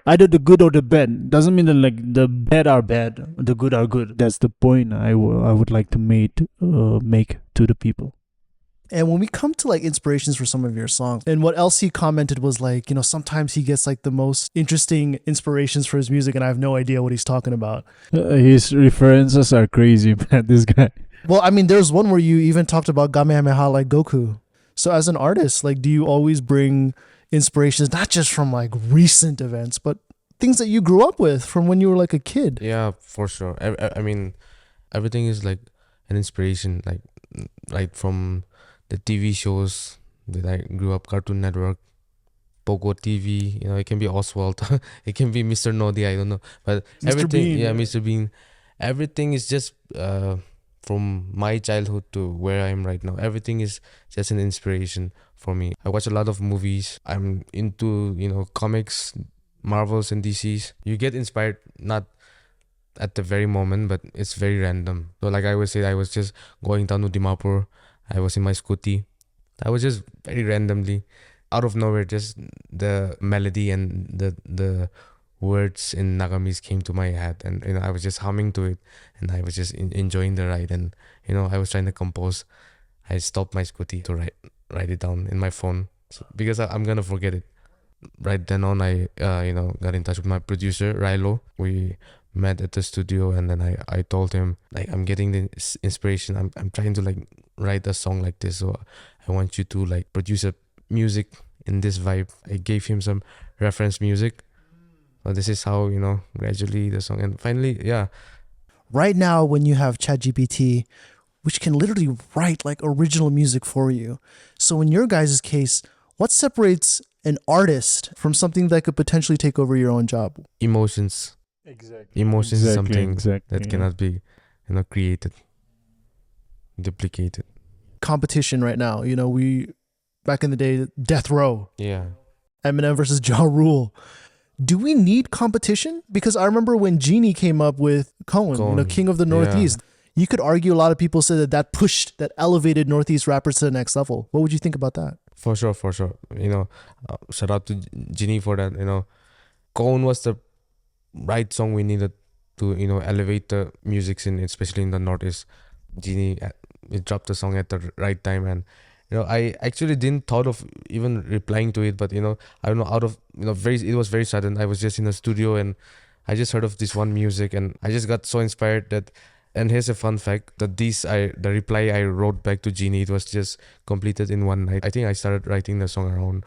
C: either the good or the bad. Doesn't mean that like the bad are bad, the good are good. That's the point I would like to make to the people.
B: And when we come to like inspirations for some of your songs, and what LC commented was like, you know, sometimes he gets like the most interesting inspirations for his music, and I have no idea what he's talking about.
C: His references are crazy, man. This guy.
B: Well, I mean, there's one where you even talked about Kamehameha like Goku. So as an artist, like, do you always bring inspirations, not just from like recent events, but things that you grew up with from when you were like a kid?
A: Yeah, for sure. I mean, everything is like an inspiration, like right from the TV shows that I grew up, Cartoon Network, Pogo TV, you know, it can be Oswald, it can be Mr. Nodi, I don't know. But
B: Mr.
A: everything,
B: Bean,
A: yeah,
B: yeah.
A: Mr. Bean, everything is just from my childhood to where I am right now. Everything is just an inspiration for me. I watch a lot of movies. I'm into, you know, comics, Marvels and DCs. You get inspired not at the very moment, but it's very random. So like I would say, I was just going down to Dimapur. I was in my scooty. I was just very randomly, out of nowhere, just the melody and the words in Nagamis came to my head, and you know I was just humming to it, and I was just enjoying the ride, and you know I was trying to compose. I stopped my scooty to write it down in my phone, because I'm gonna forget it. Right then on, I got in touch with my producer Rilo. We met at the studio, and then I told him, like, I'm getting the inspiration. I'm trying to like write a song like this, so I want you to like produce a music in this vibe. I gave him some reference music. So this is how, you know, gradually the song, and finally, yeah.
B: Right now, when you have ChatGPT, which can literally write like original music for you. So in your guys' case, what separates an artist from something that could potentially take over your own job?
A: Emotions.
C: Exactly.
A: Emotions is something
C: exactly,
A: that cannot be, you know, created, duplicated.
B: Competition right now, you know, back in the day, Death Row,
A: Yeah.
B: Eminem versus Ja Rule. Do we need competition? Because I remember when Genie came up with Cohen, you know,
A: Cohen,
B: King of the
A: yeah.
B: Northeast. You could argue a lot of people said that elevated Northeast rappers to the next level. What would you think about that?
A: For sure. You know, shout out to Ginny for that. You know, Cohen was the right song we needed to, you know, elevate the music scene, especially in the Northeast. Ginny, it dropped the song at the right time, and you know, I actually didn't thought of even replying to it, but you know, I don't know, out of, you know, it was very sudden. I was just in the studio and I just heard of this one music, and I just got so inspired that. And here's a fun fact, that the reply I wrote back to Genie, it was just completed in one night. I think I started writing the song around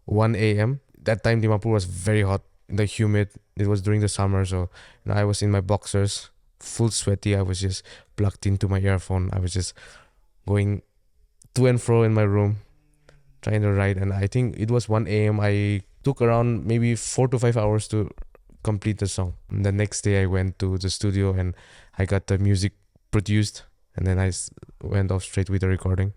A: 1 a.m. That time Dimapur was very hot, the humid. It was during the summer, so you know, I was in my boxers, full sweaty. I was just plugged into my earphone. I was just going to and fro in my room, trying to write. And I think it was 1 a.m. I took around maybe 4 to 5 hours to complete the song. And the next day I went to the studio and I got the music produced, and then I went off straight with the recording.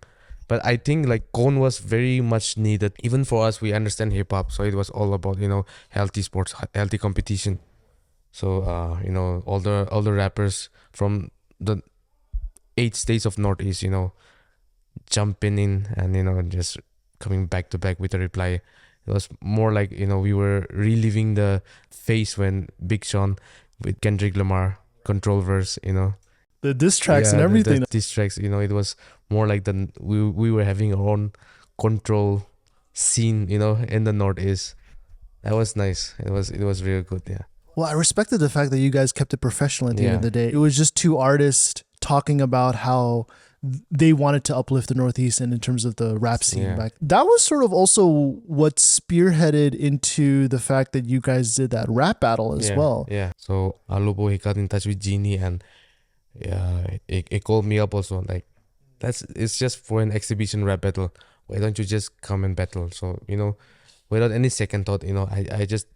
A: But I think like Cone was very much needed. Even for us, we understand hip hop, so it was all about, you know, healthy sports, healthy competition. So you know, all the rappers from the 8 states of Northeast, you know, jumping in and, you know, just coming back to back with a reply. It was more like, you know, we were reliving the phase when Big Sean with Kendrick Lamar, Control Verse, you know.
B: The diss tracks and everything.
A: The diss tracks, you know, it was more like we were having our own control scene, you know, in the Northeast. That was nice. It was real good, yeah.
B: Well, I respected the fact that you guys kept it professional at the end of
A: Yeah.
B: the day. It was just two artists talking about how they wanted to uplift the Northeast and in terms of the rap scene
A: Yeah.
B: back. That was sort of also what spearheaded into the fact that you guys did that rap battle as well.
A: Yeah. So Alupo, he got in touch with Genie, and he called me up also, like, it's just for an exhibition rap battle. Why don't you just come and battle? So, without any second thought, I just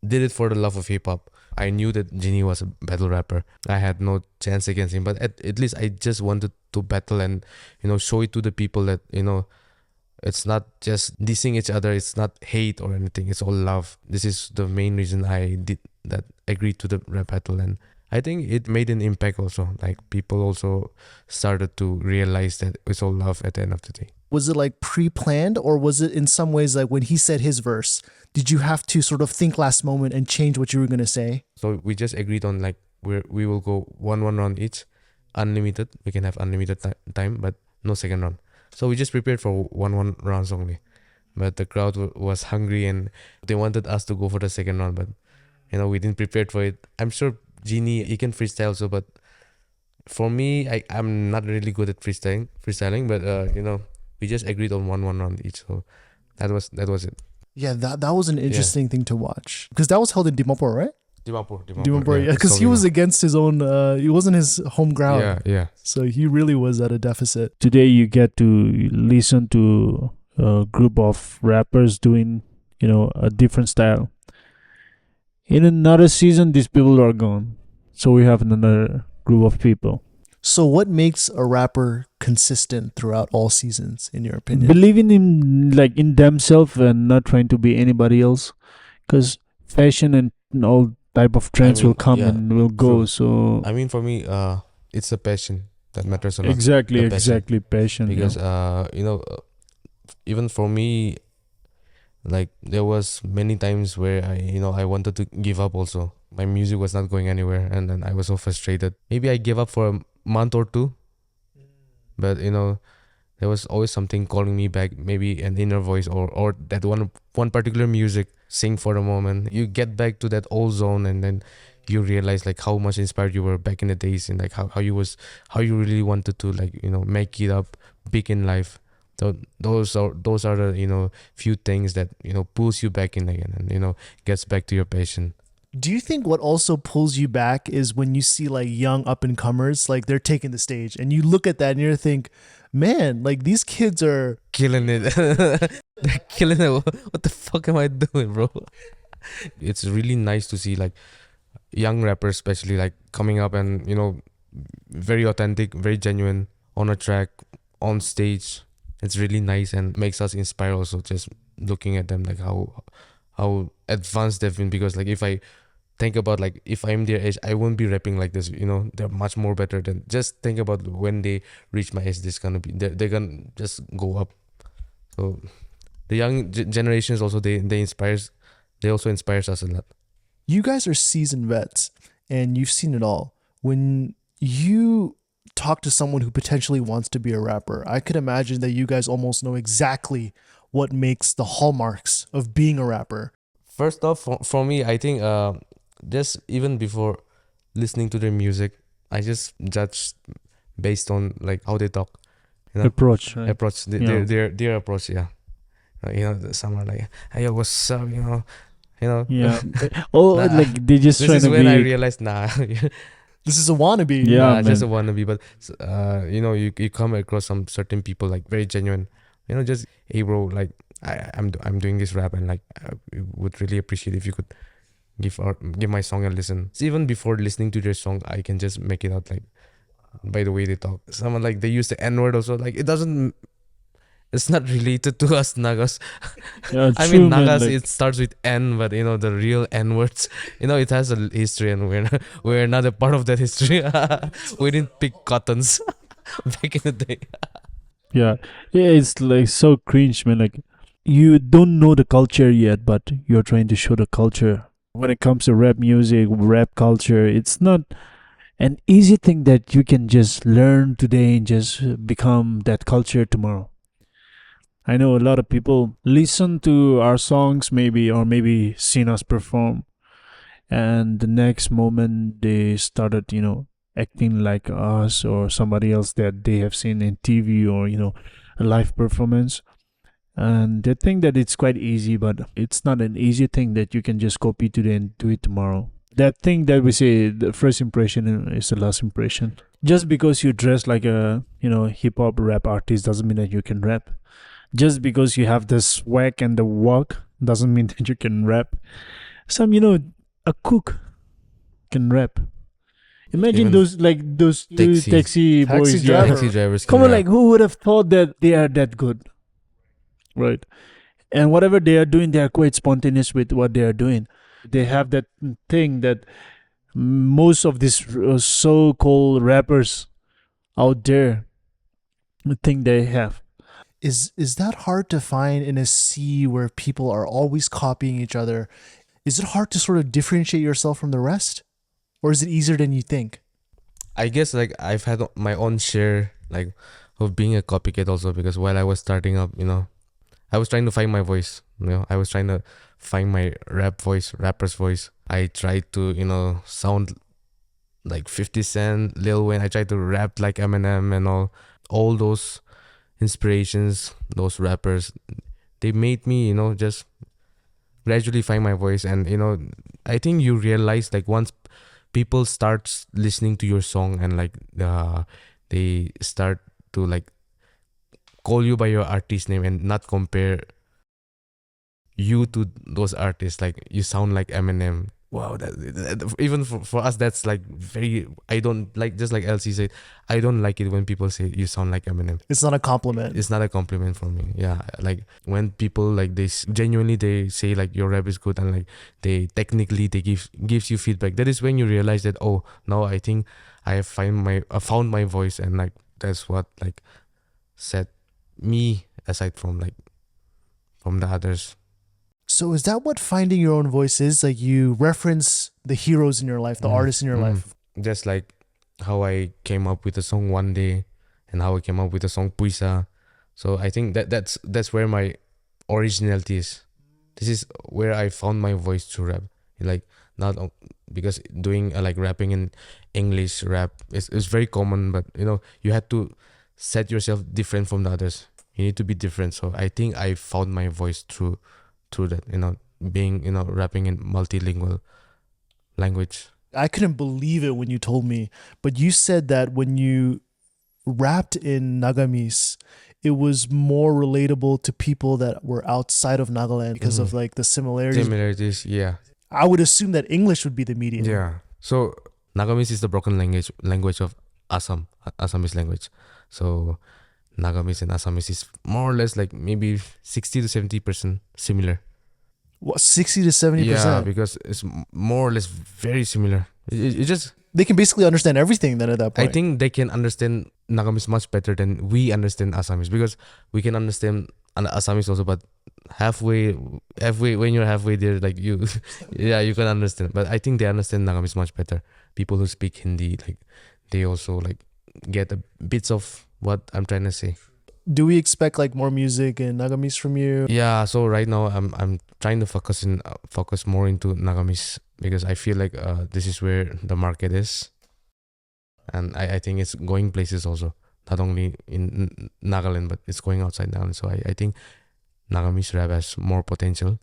A: did it for the love of hip hop. I knew that Genie was a battle rapper. I had no chance against him, but at least I just wanted to battle and, show it to the people that, it's not just dissing each other. It's not hate or anything. It's all love. This is the main reason I did that. Agreed to the rap battle, and I think it made an impact also. Like, people also started to realize that it's all love at the end of the day.
B: Was it like pre-planned, or was it in some ways like when he said his verse, did you have to sort of think last moment and change what you were going to say?
A: So we just agreed on, like, we will go one round each, unlimited. We can have unlimited time, but no second round. So we just prepared for one rounds only. But the crowd was hungry and they wanted us to go for the second round, but we didn't prepare for it. I'm sure Genie, he can freestyle also, but for me, I'm not really good at freestyling. But we just agreed on one round each. So that was it.
B: Yeah, that was an interesting thing to watch, because that was held in Dimapur, right?
A: Dimapur,
B: yeah, because he was against his own. It wasn't his home ground.
A: Yeah.
B: So he really was at a deficit.
C: Today you get to listen to a group of rappers doing, a different style. In another season, these people are gone. So we have another group of people.
B: So what makes a rapper consistent throughout all seasons, in your opinion?
C: Believing in themselves and not trying to be anybody else. Because fashion and all type of trends will come and will go.
A: True.
C: So
A: I mean, for me, it's a passion that matters a lot.
C: Exactly, passion.
A: Because even for me, like, there was many times where I wanted to give up also. My music was not going anywhere, and then I was so frustrated. Maybe I gave up for a month or two, but there was always something calling me back, maybe an inner voice or that one particular music. Sing for a moment, you get back to that old zone, and then you realize, like, how much inspired you were back in the days, and like how you really wanted to, like, make it up big in life. So those are the few things that pulls you back in again, and gets back to your passion.
B: Do you think what also pulls you back is when you see like young up and comers, like they're taking the stage, and you look at that and you think, man, like these kids are
A: killing it. They're killing it. What the fuck am I doing, bro? It's really nice to see, like, young rappers especially, like, coming up and very authentic, very genuine on a track, on stage. It's really nice and makes us inspire also, just looking at them, like how advanced they've been. Because, like, if I think about, like, if I'm their age, I won't be rapping like this. They're much more better than. Just think about when they reach my age, they're gonna just go up. So the young generations also, they also inspires us a lot.
B: You guys are seasoned vets and you've seen it all. When you talk to someone who potentially wants to be a rapper, I could imagine that you guys almost know exactly what makes the hallmarks of being a rapper.
A: First off, for me, I think just even before listening to their music, I just judge based on, like, how they talk.
C: Approach, right?
A: Their approach, yeah. Some are like, hey, what's up,
C: Yeah.
A: Nah,
C: like they just
A: this
C: trying
A: is
C: to
A: when
C: be.
A: I realized, nah.
B: This is a wannabe.
C: Yeah,
A: Nah, just a
C: man.
A: wannabe. But you come across some certain people, like, very genuine. Just, hey, bro, like, I'm doing this rap, and, like, I would really appreciate if you could give my song a listen. So even before listening to their song, I can just make it out, like, by the way they talk. Someone, like, they use the N-word also, like, it's not related to us Nagas.
C: Yeah,
A: I
C: true,
A: mean,
C: man,
A: Nagas,
C: like-
A: it starts with N, but the real N words, it has a history, and we're not a part of that history. We didn't pick cottons back in the day.
C: Yeah, it's like so cringe, man. Like, you don't know the culture yet, but you're trying to show the culture. When it comes to rap music, rap culture, it's not an easy thing that you can just learn today and just become that culture tomorrow. I know a lot of people listen to our songs, maybe seen us perform, and the next moment they started, acting like us or somebody else that they have seen in TV or a live performance. And they think that it's quite easy, but it's not an easy thing that you can just copy today and do it tomorrow. That thing that we say, the first impression is the last impression. Just because you dress like a hip hop rap artist doesn't mean that you can rap. Just because you have the swag and the walk doesn't mean that you can rap. A cook can rap. Imagine
A: Even
C: those two
A: taxi
C: taxi boys.
B: Taxi
C: Yeah.
B: driver.
A: taxi drivers can
C: Come on,
A: rap.
C: like who would have thought that they are that good, right? And whatever they are doing, they are quite spontaneous with what they are doing. They have that thing that most of these so-called rappers out there think they have.
B: Is that hard to find in a sea where people are always copying each other? Is it hard to sort of differentiate yourself from the rest? Or is it easier than you think?
A: I guess like I've had my own share like of being a copycat also, because while I was starting up, I was trying to find my voice. I was trying to find my rapper's voice. I tried to, sound like 50 Cent, Lil Wayne. I tried to rap like Eminem and all those inspirations, those rappers. They made me, just gradually find my voice. And, I think you realize like once people start listening to your song and like they start to like call you by your artist name and not compare you to those artists, like you sound like Eminem. Wow, even for us, that's like very. I don't like, just like Elsie said, I don't like it when people say you sound like Eminem.
B: It's not a compliment.
A: It's not a compliment for me. Yeah, like when people like they genuinely they say like your rap is good and like they technically they gives you feedback. That is when you realize that, oh, now I think I have found my voice, and like that's what like set me aside from the others.
B: So is that what finding your own voice is? Like you reference the heroes in your life, the artists in your life.
A: Just like how I came up with the song One Day and how I came up with the song Puisa. So I think that's where my originality is. This is where I found my voice to rap. Like not because doing like rapping in English rap is very common, but you had to set yourself different from the others. You need to be different. So I think I found my voice through that, being rapping in multilingual language.
B: I couldn't believe it when you told me, but you said that when you rapped in Nagamis, it was more relatable to people that were outside of Nagaland because of like the similarities.
A: Yeah.
B: I would assume that English would be the medium.
A: Yeah. So Nagamis is the broken language of Assam, Assamese language. So Nagamis and Assamese is more or less like maybe 60 to 70% similar.
B: What, 60 to 70%?
A: Yeah, because it's more or less very similar. It just,
B: they can basically understand everything then at that point.
A: I think they can understand Nagamis much better than we understand Assamese, because we can understand Assamese also, but halfway when you're halfway there, like you you can understand, but I think they understand Nagamis much better. People who speak Hindi, like they also like get a bits of what I'm trying to say.
B: Do we expect like more music in Nagamis from you?
A: Yeah, so right now I'm trying to focus more into Nagamis, because I feel like this is where the market is, and I think it's going places also, not only in Nagaland, but it's going outside Nagaland. So I think Nagamis rap has more potential.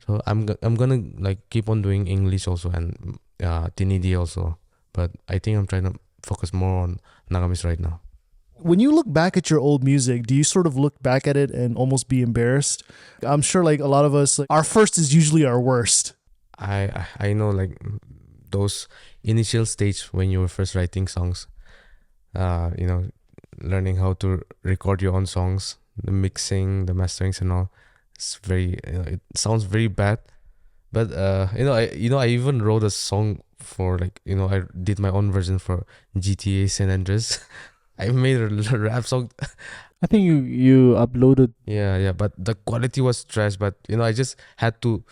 A: So I'm gonna like keep on doing English also and Tinidi also, but I think I'm trying to focus more on Nagamis right now.
B: When you look back at your old music, do you sort of look back at it and almost be embarrassed? I'm sure like a lot of us, like, our first is usually our worst.
A: I know like those initial stage when you were first writing songs, learning how to record your own songs, the mixing, the masterings and all. It's very, it sounds very bad, but I even wrote a song for like, I did my own version for GTA San Andreas. I made a rap song.
C: I think you uploaded.
A: Yeah, but the quality was trash. But I just had to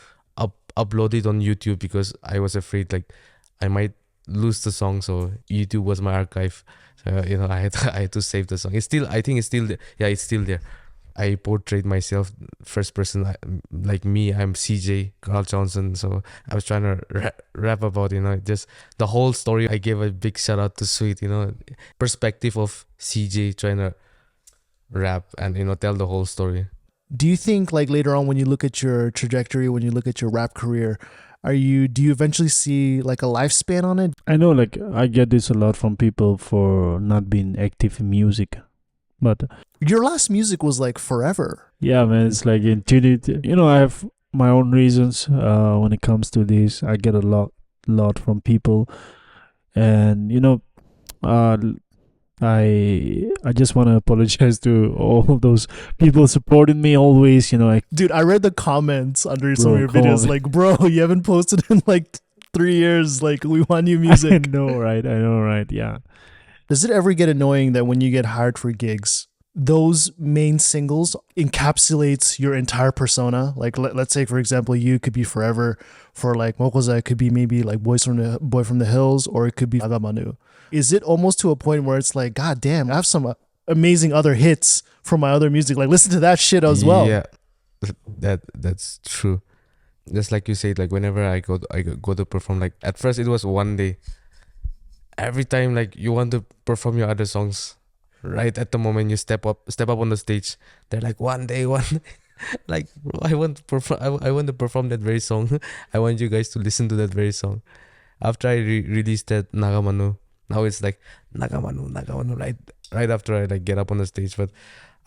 A: upload it on YouTube because I was afraid like I might lose the song. So YouTube was my archive. So I had to save the song. I think it's still there. Yeah, it's still there. I portrayed myself first person, like me. I'm CJ Carl Johnson. So I was trying to rap about just the whole story. I gave a big shout out to Sweet. Perspective of CJ trying to rap and tell the whole story.
B: Do you think like later on when you look at your trajectory, when you look at your rap career, Do you eventually see like a lifespan on it?
C: I know, like, I get this a lot from people for not being active in music. But
B: Your last music was like forever.
C: yeah, man, it's like intuitive. I have my own reasons when it comes to this. I get a lot from people. And, uh, I just want to apologize to all of those people supporting me always.
B: Dude, I read the comments under some
C: Bro,
B: of your
C: come
B: videos
C: on.
B: like, bro, you haven't posted in like 3 years. Like, we want new
C: I
B: music.
C: know, right? Yeah.
B: Does it ever get annoying that when you get hired for gigs, those main singles encapsulates your entire persona? Like, let's say, for example, you could be Forever. For like Mokoza, it could be maybe like Boy from the Hills, or it could be Agamanu. Is it almost to a point where it's like, God damn, I have some amazing other hits from my other music. Like, listen to that shit as well.
A: Yeah, that's true. Just like you said, like whenever I go to perform, like at first it was one day. Every time like you want to perform your other songs, right at the moment you step up on the stage, they're like one day. Like, bro, I want to perform. I want to perform that very song. I want you guys to listen to that very song. After I released that Nagamanu, now it's like Nagamanu, right after I like get up on the stage. But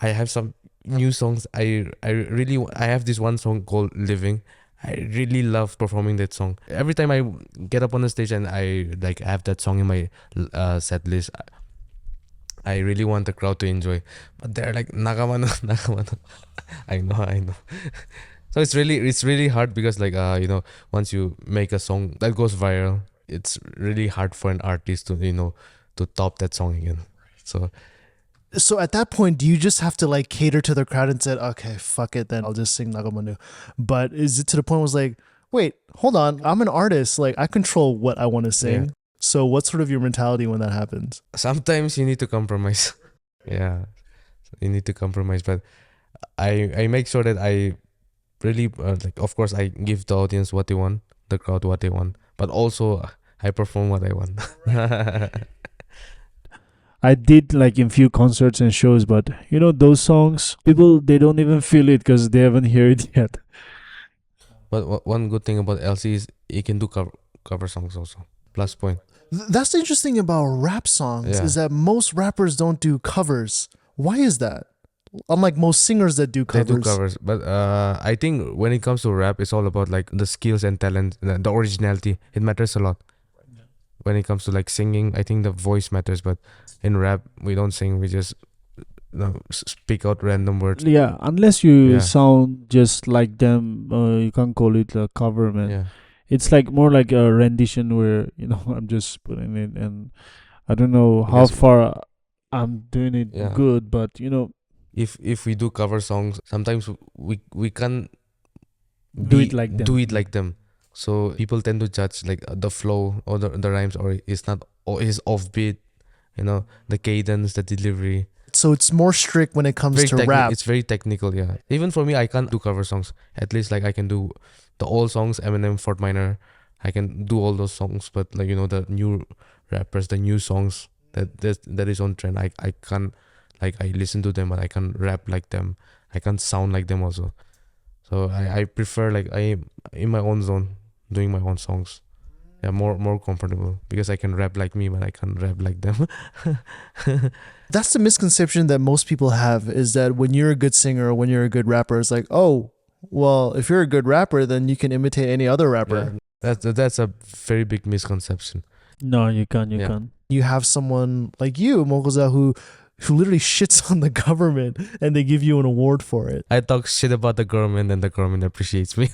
A: I have some new songs. I have this one song called Living. I really love performing that song. Every time I get up on the stage and I like have that song in my set list, I really want the crowd to enjoy. But they're like Nagamanu, Nagamanu. I know. So it's really hard because like once you make a song that goes viral, it's really hard for an artist to top that song again. So
B: at that point, do you just have to like cater to the crowd and said, okay, fuck it, then I'll just sing Nagamanu? But is it to the point where it's like, wait, hold on, I'm an artist, like I control what I want to sing.
A: Yeah.
B: So what's sort of your mentality when that happens?
A: sometimes you need to compromise. Yeah, you need to compromise, but I make sure that I really like, of course I give the audience what they want, the crowd what they want, but also I perform what I want.
C: I did like in few concerts and shows, but those songs, people, they don't even feel it because they haven't heard it yet.
A: But one good thing about LC is he can do cover songs also. Plus point.
B: That's the interesting about rap songs,
A: Yeah.
B: is that most rappers don't do covers. Why is that? Unlike most singers that do covers.
A: They do covers, but I think when it comes to rap, it's all about like the skills and talent, the originality. It matters a lot. When it comes to like singing, I think the voice matters, but in rap, we don't sing. We just speak out random words.
C: Yeah, unless you
A: Yeah.
C: sound just like them, you can't call it a cover, man.
A: Yeah.
C: It's like more like a rendition where I'm just putting it, and I don't know how
A: Because-
C: far I'm doing it
A: Yeah.
C: good, but
A: If we do cover songs, sometimes we can't
C: Do it like them.
A: Do it like them. So people tend to judge like the flow or the rhymes, or it's not, or is offbeat, the cadence, the delivery.
B: So it's more strict when it comes to rap.
A: It's very technical, yeah. Even for me, I can't do cover songs. At least like I can do the old songs, Eminem, Fort Minor. I can do all those songs, but like the new rappers, the new songs that is on trend. I can't, like, I listen to them, but I can't rap like them. I can't sound like them also. So I prefer like I in my own zone, doing my own songs. Yeah, more comfortable because I can rap like me, but I can't rap like them.
B: That's the misconception that most people have, is that when you're a good singer or when you're a good rapper, it's like, oh, well, if you're a good rapper, then you can imitate any other rapper.
A: Yeah, that's a very big misconception.
C: no, you can't. You
A: Yeah.
C: can't.
B: You have someone like you, Mokoza, who literally shits on the government and they give you an award for it.
A: I talk shit about the government and the government appreciates me.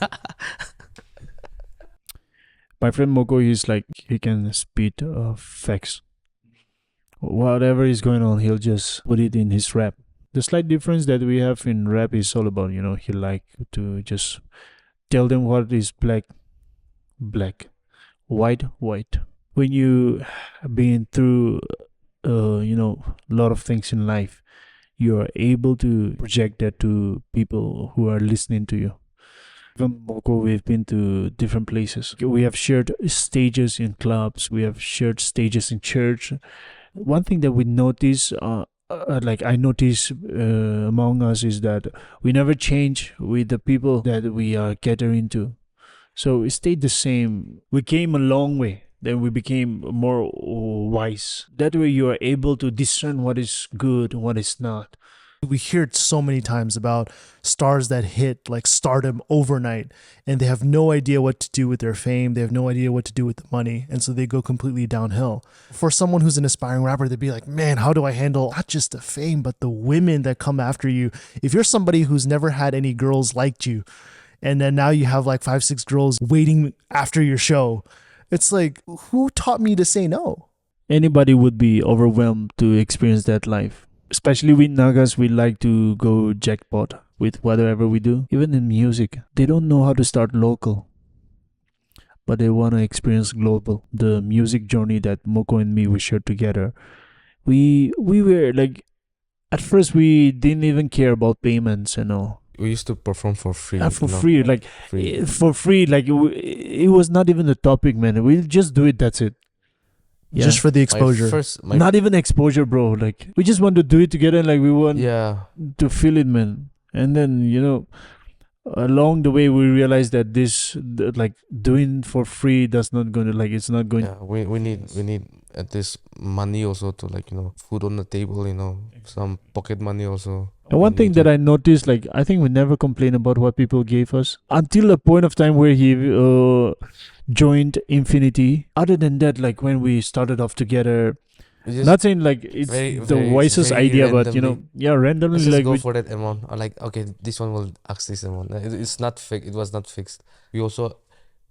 C: My friend Moko, he's like, he can spit facts. Whatever is going on, he'll just put it in his rap. The slight difference that we have in rap is all about, he like to just tell them what is black, black, white, white. When you been through, a lot of things in life, you are able to project that to people who are listening to you. From Moko, we've been to different places. We have shared stages in clubs. We have shared stages in church. One thing that we notice, like I notice among us, is that we never change with the people that we are catering to. So it stayed the same. We came a long way. Then we became more wise. That way you are able to discern what is good and what is not.
B: We hear it so many times about stars that hit like stardom overnight and they have no idea what to do with their fame. They have no idea what to do with the money. And so they go completely downhill. For someone who's an aspiring rapper, they'd be like, man, how do I handle not just the fame, but the women that come after you? If you're somebody who's never had any girls like you, and then now you have like 5, 6 girls waiting after your show, it's like, who taught me to say no?
C: Anybody would be overwhelmed to experience that life. Especially with Nagas, we like to go jackpot with whatever we do. Even in music, they don't know how to start local, but they want to experience global. The music journey that Moko and me we shared together, we were like, at first we didn't even care about payments and all.
A: We used to perform for free.
C: For free, like for free, like it was not even a topic, man. We'll just do it. That's it. Yeah.
B: Just for the exposure.
C: Not even exposure, bro. Like we just want to do it together. Like we want to feel it, man. And then along the way we realized that like doing for free that's not going to it's not going.
A: Yeah, we need at least money also to food on the table. Some pocket money also.
C: And one thing that I noticed, like I think we never complain about what people gave us until a point of time where he joined Infinity. Other than that, like when we started off together, not saying like it's the wisest idea, but randomly
A: let's just
C: like
A: go for that amount. Or like, okay, this one will ask this amount. It's not fixed. It was not fixed. We also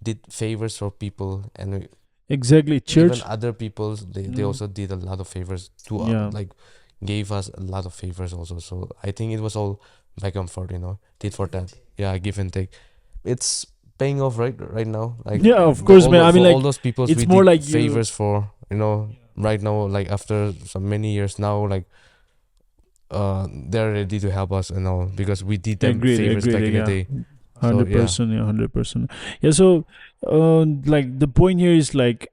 A: did favors for people, and
C: exactly church.
A: Even other people, they also did a lot of favors to gave us a lot of favors also. So I think it was all by comfort, did for that. Yeah, give and take. It's paying off right now. Like
C: of course, man. I mean, like
A: all those people
C: it's
A: we
C: more
A: did
C: like
A: favors for, right now, like after so many years now, like they're ready to help us and all because we did them favors back in the day.
C: 100%, 100%. Yeah, so like the point here is like,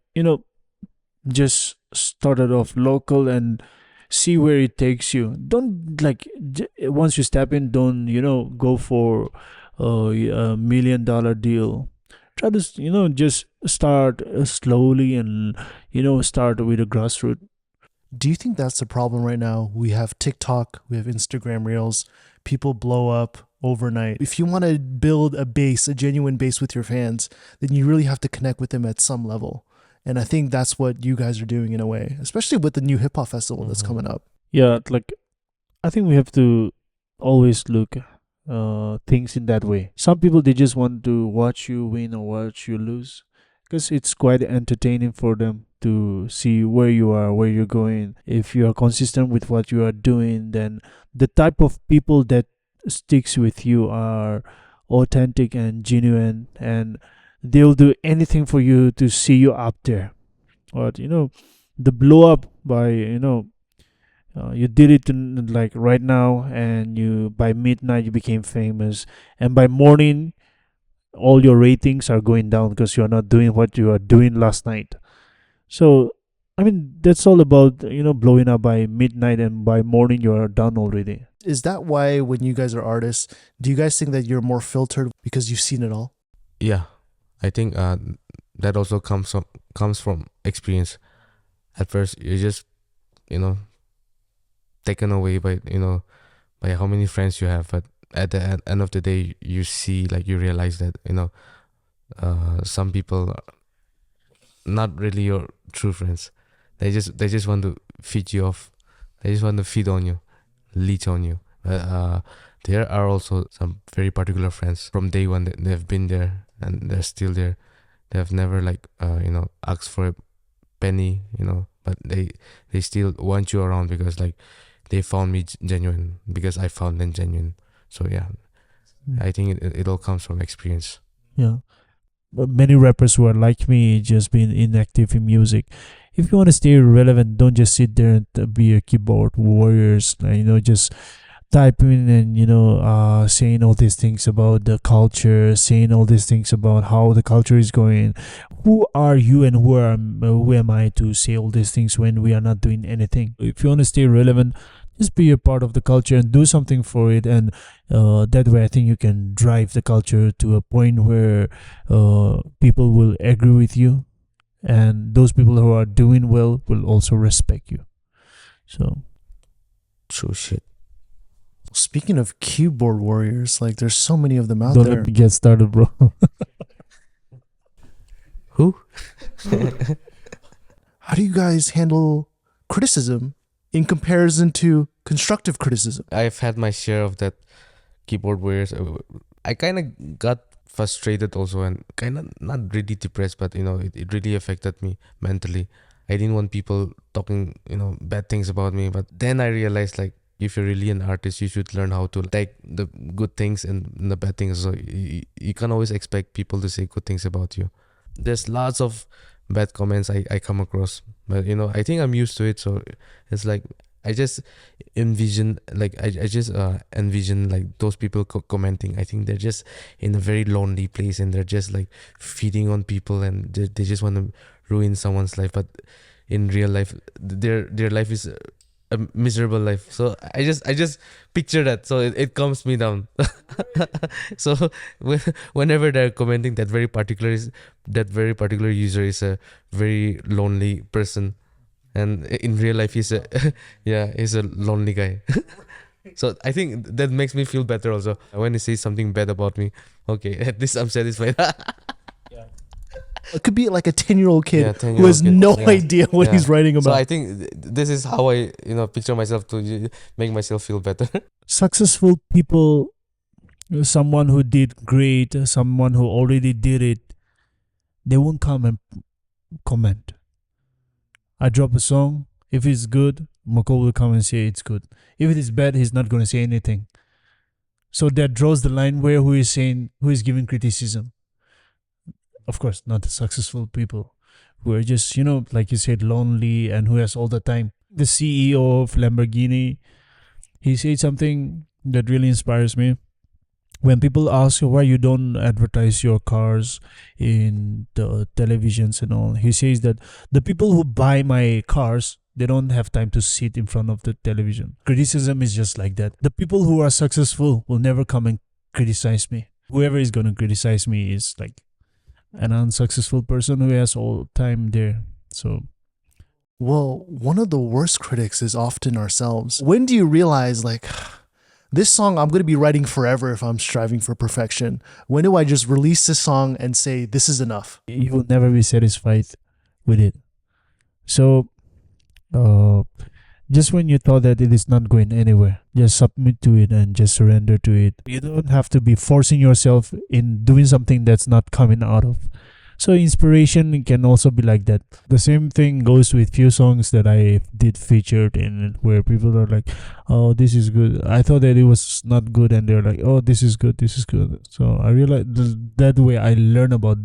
C: just started off local and see where it takes you. Don't like once you step in, don't go for a $1 million deal. Try to just start slowly and start with a grassroots.
B: Do you think that's the problem right now? We have TikTok, we have Instagram Reels, people blow up overnight. If you want to build a genuine base with your fans, then you really have to connect with them at some level. And I think that's what you guys are doing in a way, especially with the new hip hop festival that's coming up.
C: Yeah, like I think we have to always look things in that way. Some people, they just want to watch you win or watch you lose because it's quite entertaining for them to see where you are, where you're going. If you are consistent with what you are doing, then the type of people that sticks with you are authentic and genuine, and they'll do anything for you to see you up there. But the blow up by you did it like right now, and you by midnight you became famous, and by morning all your ratings are going down because you are not doing what you are doing last night. So I mean, that's all about blowing up by midnight, and by morning you are done already.
B: Is that why when you guys are artists, do you guys think that you're more filtered because you've seen it all?
A: Yeah, I think that also comes from experience. At first, you're just taken away by by how many friends you have, but at the end of the day, you see, like, you realize that some people are not really your true friends. They just want to feed you off. They just want to feed on you, leech on you. There are also some very particular friends from day one that they've been there and they're still there. They have never asked for a penny, but they still want you around because like they found me genuine, because I found them genuine. So yeah, I think it all comes from experience.
C: Yeah. But many rappers who are like me just being inactive in music. If you want to stay relevant, don't just sit there and be a keyboard warriors, just typing and saying all these things about the culture, saying all these things about how the culture is going. Who are you and who am I to say all these things when we are not doing anything? If you want to stay relevant, just be a part of the culture and do something for it, and that way I think you can drive the culture to a point where people will agree with you, and those people who are doing well will also respect you. So
A: True shit.
B: Speaking of keyboard warriors, like there's so many of them out
C: don't
B: there.
C: let me get started, bro.
A: Who?
B: How do you guys handle criticism in comparison to constructive criticism?
A: I've had my share of that keyboard warriors. I kind of got frustrated also, and kind of not really depressed, but it really affected me mentally. I didn't want people talking bad things about me, but then I realized, like, if you're really an artist, you should learn how to take the good things and the bad things. So you can't always expect people to say good things about you. There's lots of bad comments I come across, but I think I'm used to it. So it's like I just envision, like I just envision like those people commenting. I think they're just in a very lonely place, and they're just like feeding on people, and they just want to ruin someone's life. But in real life, their life is a miserable life. So I just picture that, so it calms me down. So whenever they're commenting, that very particular user is a very lonely person, and in real life he's a he's a lonely guy. So I think that makes me feel better also when he says something bad about me. Okay, at least I'm satisfied.
B: It could be like a 10-year-old kid
A: Yeah,
B: who has
A: 10-year-old kid.
B: no
A: Yeah.
B: idea what
A: Yeah.
B: he's writing
A: So
B: about.
A: I think this is how I picture myself to make myself feel better.
C: Successful people, someone who did great, someone who already did it, they won't come and comment. I drop a song, if it's good, Moko will come and say it's good. If it is bad, he's not going to say anything. So that draws the line where who is giving criticism. Of course, not the successful people who are just, like you said, lonely and who has all the time. The CEO of Lamborghini, he said something that really inspires me. When people ask why you don't advertise your cars in the televisions and all, he says that the people who buy my cars, they don't have time to sit in front of the television. Criticism is just like that. The people who are successful will never come and criticize me. Whoever is going to criticize me is like an unsuccessful person who has all time there. So
B: Well, one of the worst critics is often ourselves. When do you realize, like, this song I'm going to be writing forever if I'm striving for perfection? When do I just release this song and say, this is enough?
C: you will never be satisfied with it. So just when you thought that it is not going anywhere, just submit to it and just surrender to it. You don't have to be forcing yourself in doing something that's not coming out of. So inspiration can also be like that. The same thing goes with few songs that I did featured in, where people are like, oh, this is good. I thought that it was not good, and they're like, oh, this is good, this is good. So I realized that way I learn about.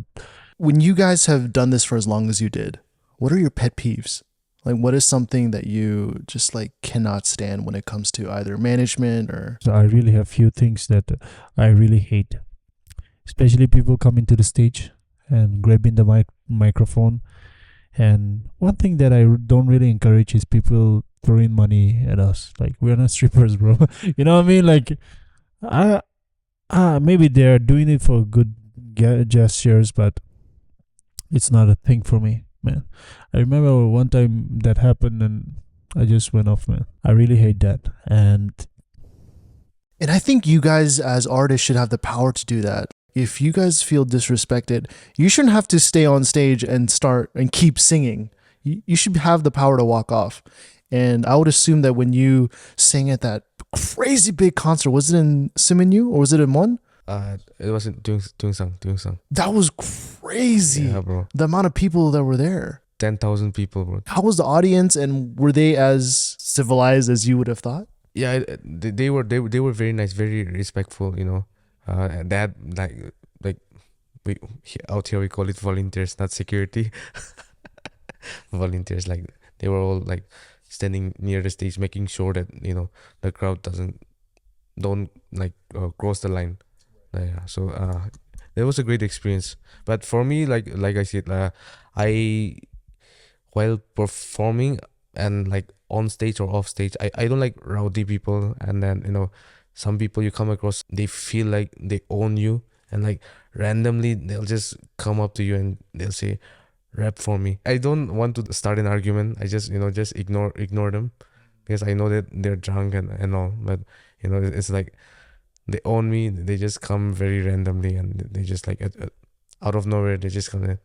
B: When you guys have done this for as long as you did, what are your pet peeves? Like, what is something that you just like cannot stand when it comes to either management or...
C: So I really have few things that I really hate, especially people coming to the stage and grabbing the microphone. And one thing that I don't really encourage is people throwing money at us. Like, we're not strippers, bro. You know what I mean? Like, maybe they're doing it for good gestures, but it's not a thing for me, man. I remember one time that happened and I just went off, man. I really hate that. And
B: I think you guys as artists should have the power to do that. If you guys feel disrespected, you shouldn't have to stay on stage and start and keep singing. You should have the power to walk off. And I would assume that when you sang at that crazy big concert, was it in Siminyu or was it in Mon?
A: It wasn't doing song.
B: That was crazy.
A: Yeah, bro.
B: The amount of people that were there.
A: 10,000 people, bro.
B: How was the audience, and were they as civilized as you would have thought?
A: Yeah, they were very nice, very respectful. And that like we out here we call it volunteers, not security. Volunteers, like they were all like standing near the stage, making sure that the crowd don't like cross the line. Yeah, so that was a great experience. But for me, like I said, I while performing and like on stage or off stage. I don't like rowdy people, and then some people you come across, they feel like they own you, and like randomly they'll just come up to you and they'll say, rap for me. I don't want to start an argument. I just just ignore them, because I know that they're drunk and all. But it's like they own me. They just come very randomly, and they just like out of nowhere they just come and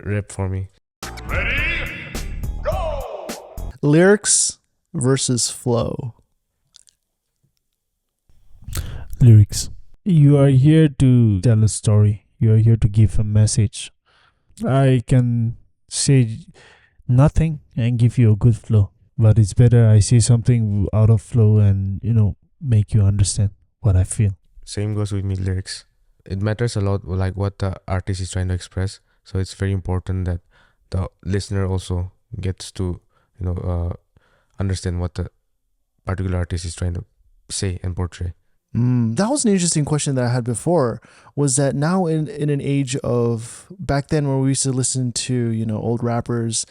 A: rap for me.
B: Lyrics versus flow.
C: Lyrics. You are here to tell a story. You are here to give a message. I can say nothing and give you a good flow, but it's better I say something out of flow and make you understand what I feel.
A: Same goes with me, lyrics. It matters a lot, like what the artist is trying to express. So it's very important that the listener also gets to understand what the particular artist is trying to say and portray.
B: That was an interesting question that I had before, was that now in an age of, back then where we used to listen to, old rappers,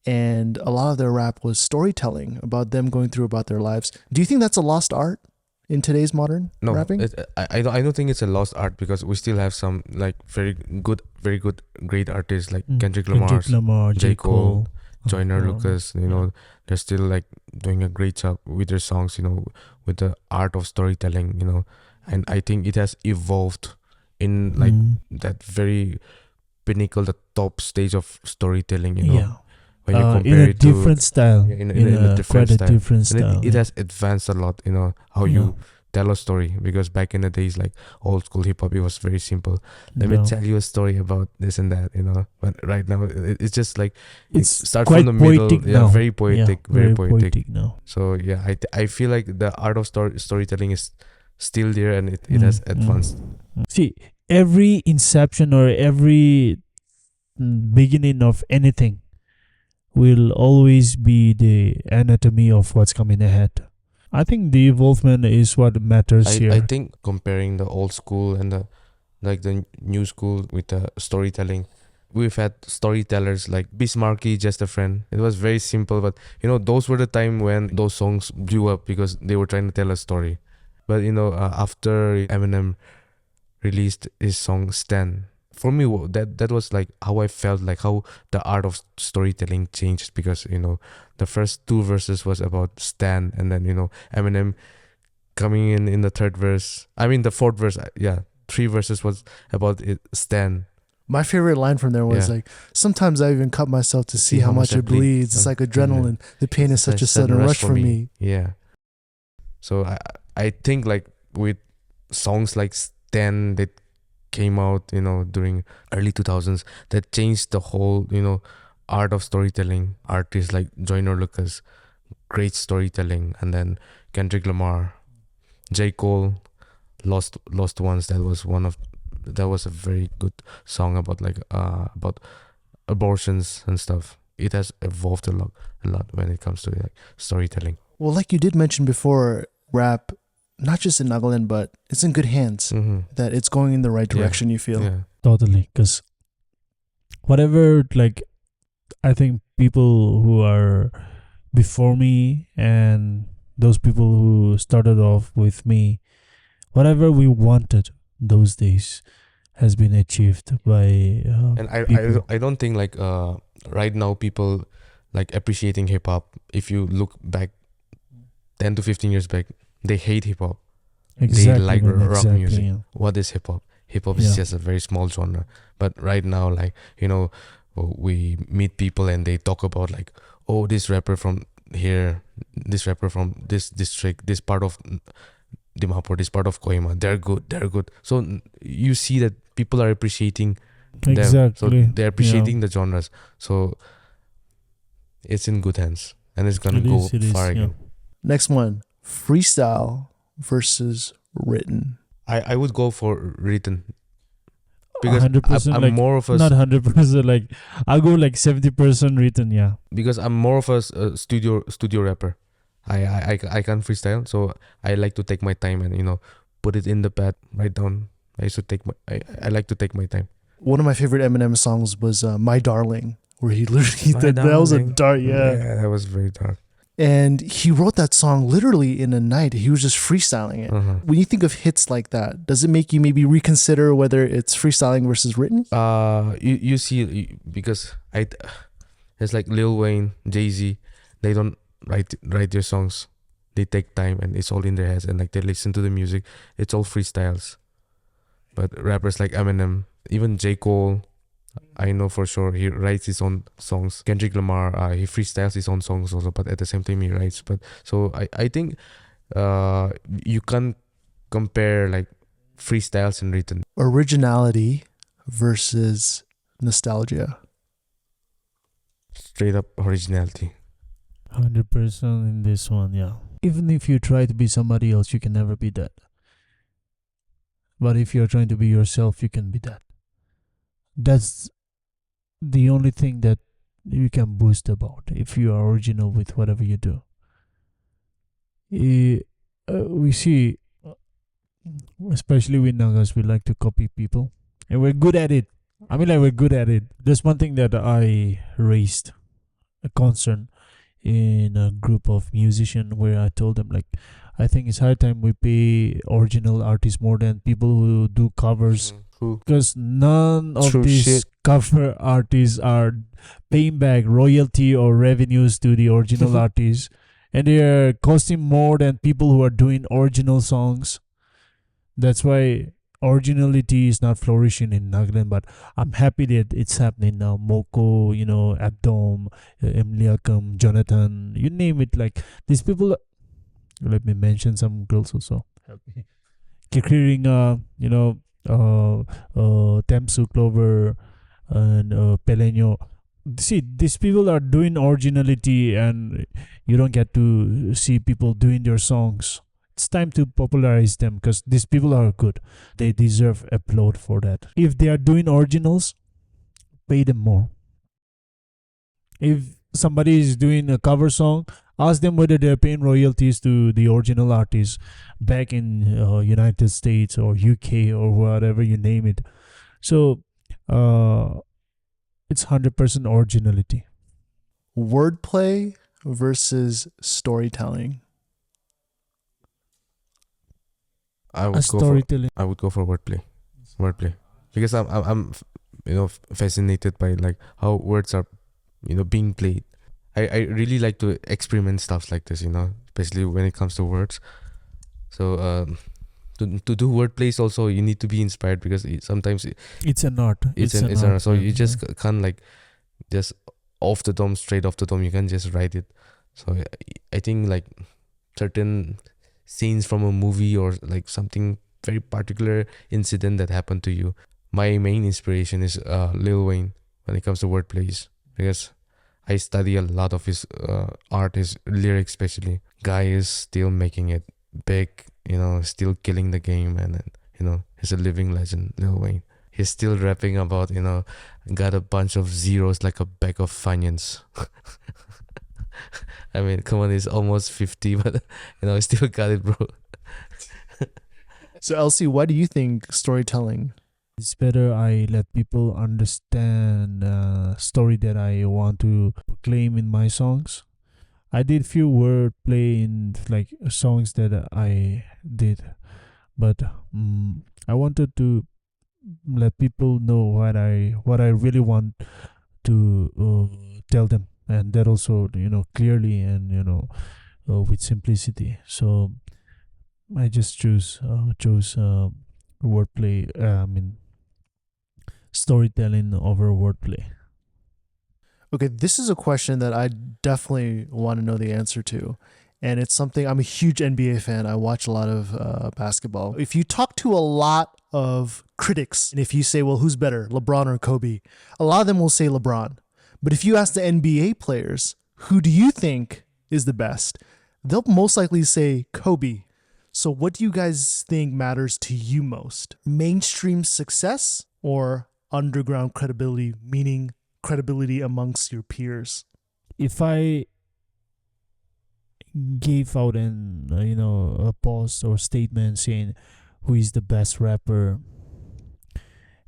B: and a lot of their rap was storytelling about them going through about their lives. Do you think that's a lost art in today's modern rapping?
A: I don't think it's a lost art, because we still have some like very good, great artists like Kendrick Lamar, J. Cole, Joyner Lucas. They're still like doing a great job with their songs, with the art of storytelling, and I think it has evolved in like that very pinnacle, the top stage of storytelling, when you compare
C: in a different style.
A: In a different style.
C: Different style.
A: And it has advanced a lot, how you tell a story, because back in the days, like old school hip hop, it was very simple. Let me tell you a story about this and that, but right now it's just like it starts from the middle.
C: Now.
A: Very poetic, very poetic
C: now.
A: So I feel like the art of storytelling is still there, and it has advanced.
C: See, every inception or every beginning of anything will always be the anatomy of what's coming ahead. I think the evolvement is what matters here.
A: I think comparing the old school and the new school with the storytelling, we've had storytellers like Bismarcky, Just a Friend. It was very simple, but those were the time when those songs blew up, because they were trying to tell a story. But after Eminem released his song Stan, for me that was like how I felt, like how the art of storytelling changed, because the first two verses was about Stan, and then Eminem coming in the third verse, the fourth verse, 3 verses was about Stan.
B: My favorite line from there was like, sometimes I even cut myself to see how much it bleeds. It's like adrenaline. The pain is such a sudden rush for me.
A: Yeah. So I think like with songs like Stan that came out during early 2000s, that changed the whole art of storytelling. Artists like Joyner Lucas, great storytelling, and then Kendrick Lamar, J. Cole, Lost Ones. That was a very good song about about abortions and stuff. It has evolved a lot when it comes to like storytelling.
B: Well, like you did mention before, rap, not just in Nagaland, but it's in good hands. That it's going in the right direction. You feel
C: Totally, because whatever, like, I think people who are before me and those people who started off with me, whatever we wanted those days has been achieved by
A: and I don't think like right now people like appreciating hip hop. If you look back 10 to 15 years back, they hate hip hop.
C: Exactly,
A: they like rock music.
C: Yeah.
A: What is hip hop? Hip hop is just a very small genre. But right now, like we meet people and they talk about like, oh, this rapper from here, this rapper from this district, this part of Dimapur, this part of Kohima, they're good. So you see that people are appreciating them. So they're appreciating the genres. So it's in good hands, and it's gonna go far again.
B: Next one, freestyle versus written.
A: I would go for written, because
C: 100%,
A: I'm
C: like,
A: more of a
C: not 100%, like I'll go like 70% written. Yeah,
A: because I'm more of a studio rapper. I can't freestyle, so I like to take my time and put it in the pad, write down. I like to take my time.
B: One of my favorite Eminem songs was My Darling, where he literally
A: Slide
B: that
A: down,
B: was a
A: man.
B: dark, yeah.
A: Yeah, that was very dark.
B: And he wrote that song literally in a night. He was just freestyling it.
A: Uh-huh.
B: When you think of hits like that, does it make you maybe reconsider whether it's freestyling versus written?
A: You see, because it's like Lil Wayne, Jay-Z, they don't write their songs. They take time and it's all in their heads, and like they listen to the music. It's all freestyles. But rappers like Eminem, even J. Cole, I know for sure he writes his own songs. Kendrick Lamar, he freestyles his own songs also, but at the same time he writes. But so I think you can't compare like freestyles and written.
B: Originality versus nostalgia.
A: Straight up originality.
C: 100% in this one, yeah. Even if you try to be somebody else, you can never be that. But if you're trying to be yourself, you can be that. That's the only thing that you can boast about if you are original with whatever you do. We see, especially with Nagas, we like to copy people, and we're good at it. I mean, like, we're good at it. There's one thing that I raised a concern in a group of musicians where I told them, like, I think it's high time we pay original artists more than people who do covers, because none of
A: True
C: these
A: shit.
C: cover artists are paying back royalty or revenues to the original artists, and they are costing more than people who are doing original songs. That's why originality is not flourishing in Nagaland, but I'm happy that it's happening now. Moko, Abdom, Emliakam, Jonathan, you name it. Like, these people, let me mention some girls also. Help me. Kikiringa, Temsu Clover, and Pelenyo. See, these people are doing originality, and you don't get to see people doing their songs. It's time to popularize them, because these people are good. They deserve applaud for that. If they are doing originals, pay them more. If somebody is doing a cover song, ask them whether they're paying royalties to the original artist back in United States or UK or whatever you name it. So it's 100% originality.
B: Wordplay versus storytelling.
A: I
C: A
A: would
C: storytelling.
A: go for wordplay, because I'm fascinated by like how words are being played. I really like to experiment stuff like this, especially when it comes to words. So to do wordplays also, you need to be inspired, because sometimes
C: It's an art.
A: it's an art. So you just can't like just off the dome, straight off the dome. You can't just write it. So I think like certain scenes from a movie or like something very particular incident that happened to you. My main inspiration is Lil Wayne when it comes to wordplays, because I study a lot of his art, his lyrics especially. Guy is still making it big, still killing the game, and he's a living legend, Lil Wayne. He's still rapping about, got a bunch of zeros like a bag of Funyuns. I mean, come on, he's almost 50, but he still got it, bro.
B: So, Elsie, why do you think storytelling?
C: It's better I let people understand story that I want to proclaim in my songs. I did few wordplay in like songs that I did, but I wanted to let people know what I really want to tell them, and that also clearly and with simplicity. So I just chose wordplay. Storytelling over wordplay.
B: Okay, this is a question that I definitely want to know the answer to. And it's something, I'm a huge NBA fan. I watch a lot of basketball. If you talk to a lot of critics, and if you say, well, who's better, LeBron or Kobe? A lot of them will say LeBron. But if you ask the NBA players, who do you think is the best? They'll most likely say Kobe. So what do you guys think matters to you most? Mainstream success or underground credibility, meaning credibility amongst your peers?
C: If I gave out a post or statement saying who is the best rapper,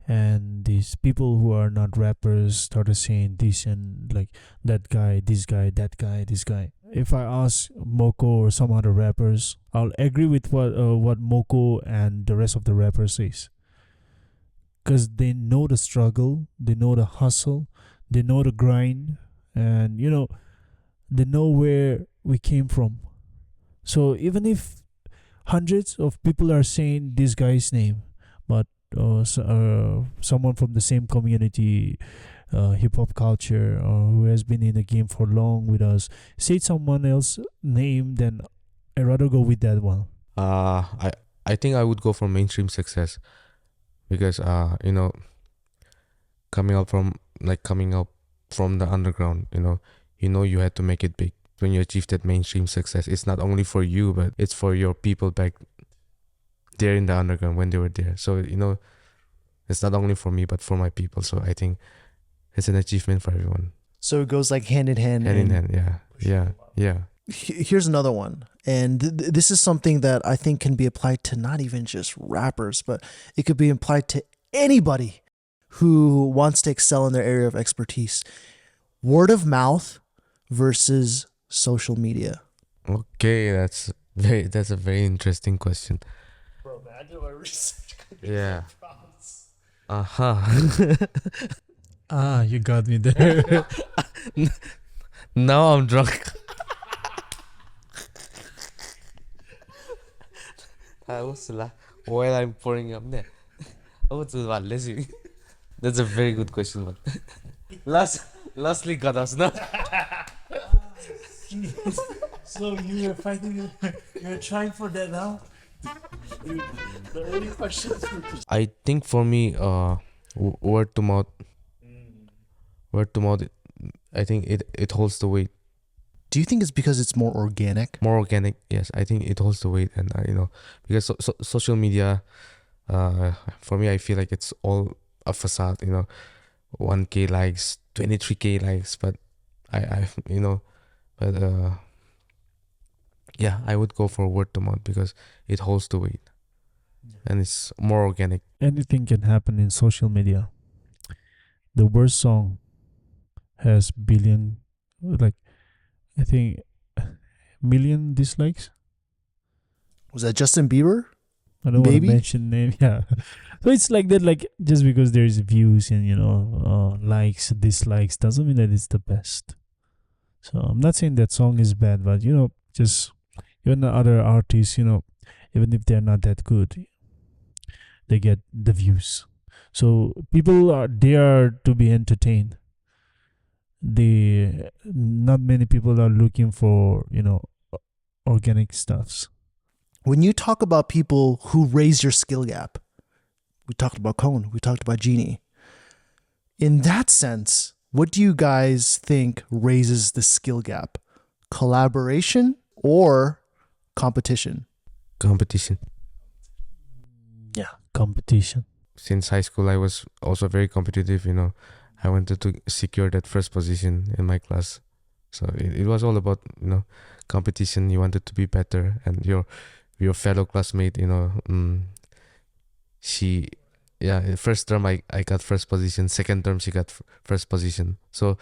C: and these people who are not rappers started saying this and like that guy, this guy, that guy, this guy. If I ask Moko or some other rappers, I'll agree with what Moko and the rest of the rappers says, because they know the struggle, they know the hustle, they know the grind, and they know where we came from. So even if hundreds of people are saying this guy's name, but someone from the same community, hip hop culture, or who has been in the game for long with us, say someone else's name, then I'd rather go with that one.
A: I think I would go for mainstream success, because coming up from the underground, you had to make it big. When you achieve that mainstream success, it's not only for you, but it's for your people back there in the underground when they were there. So it's not only for me but for my people. So I think it's an achievement for everyone.
B: So it goes like hand in hand.
A: Hand in hand, yeah.
B: Here's another one. And this is something that I think can be applied to not even just rappers, but it could be applied to anybody who wants to excel in their area of expertise. Word of mouth versus social media.
A: Okay, that's a very interesting question.
B: Bro, man, I did my research.
A: Yeah. Uh-huh.
C: You got me there.
A: Now I'm drunk. While I'm pouring up there. That's a very good question, man. Lastly got us now.
C: So you're fighting, you're trying for that now? The only questions
A: I think for me, word to mouth, I think it holds the weight.
B: Do you think it's because it's more organic?
A: More organic, yes. I think it holds the weight, and because social media, for me, I feel like it's all a facade. 1K likes, 23K likes, but I would go for word to mouth because it holds the weight, and it's more organic.
C: Anything can happen in social media. The worst song has billion, like, I think, million dislikes.
B: Was that Justin Bieber?
C: I don't want
B: Maybe?
C: to mention name. Yeah. So it's like that, like, just because there's views and likes, dislikes, doesn't mean that it's the best. So I'm not saying that song is bad, but just even the other artists, even if they're not that good, they get the views. So people are there to be entertained. Not many people are looking for organic stuffs.
B: When you talk about people who raise your skill gap, we talked about Cone, we talked about Genie. In that sense, what do you guys think raises the skill gap? Collaboration or competition?
A: Competition.
C: Yeah, competition.
A: Since high school, I was also very competitive. I wanted to secure that first position in my class. So it was all about competition. You wanted to be better, and your fellow classmate, first term I got first position, second term she got first position. So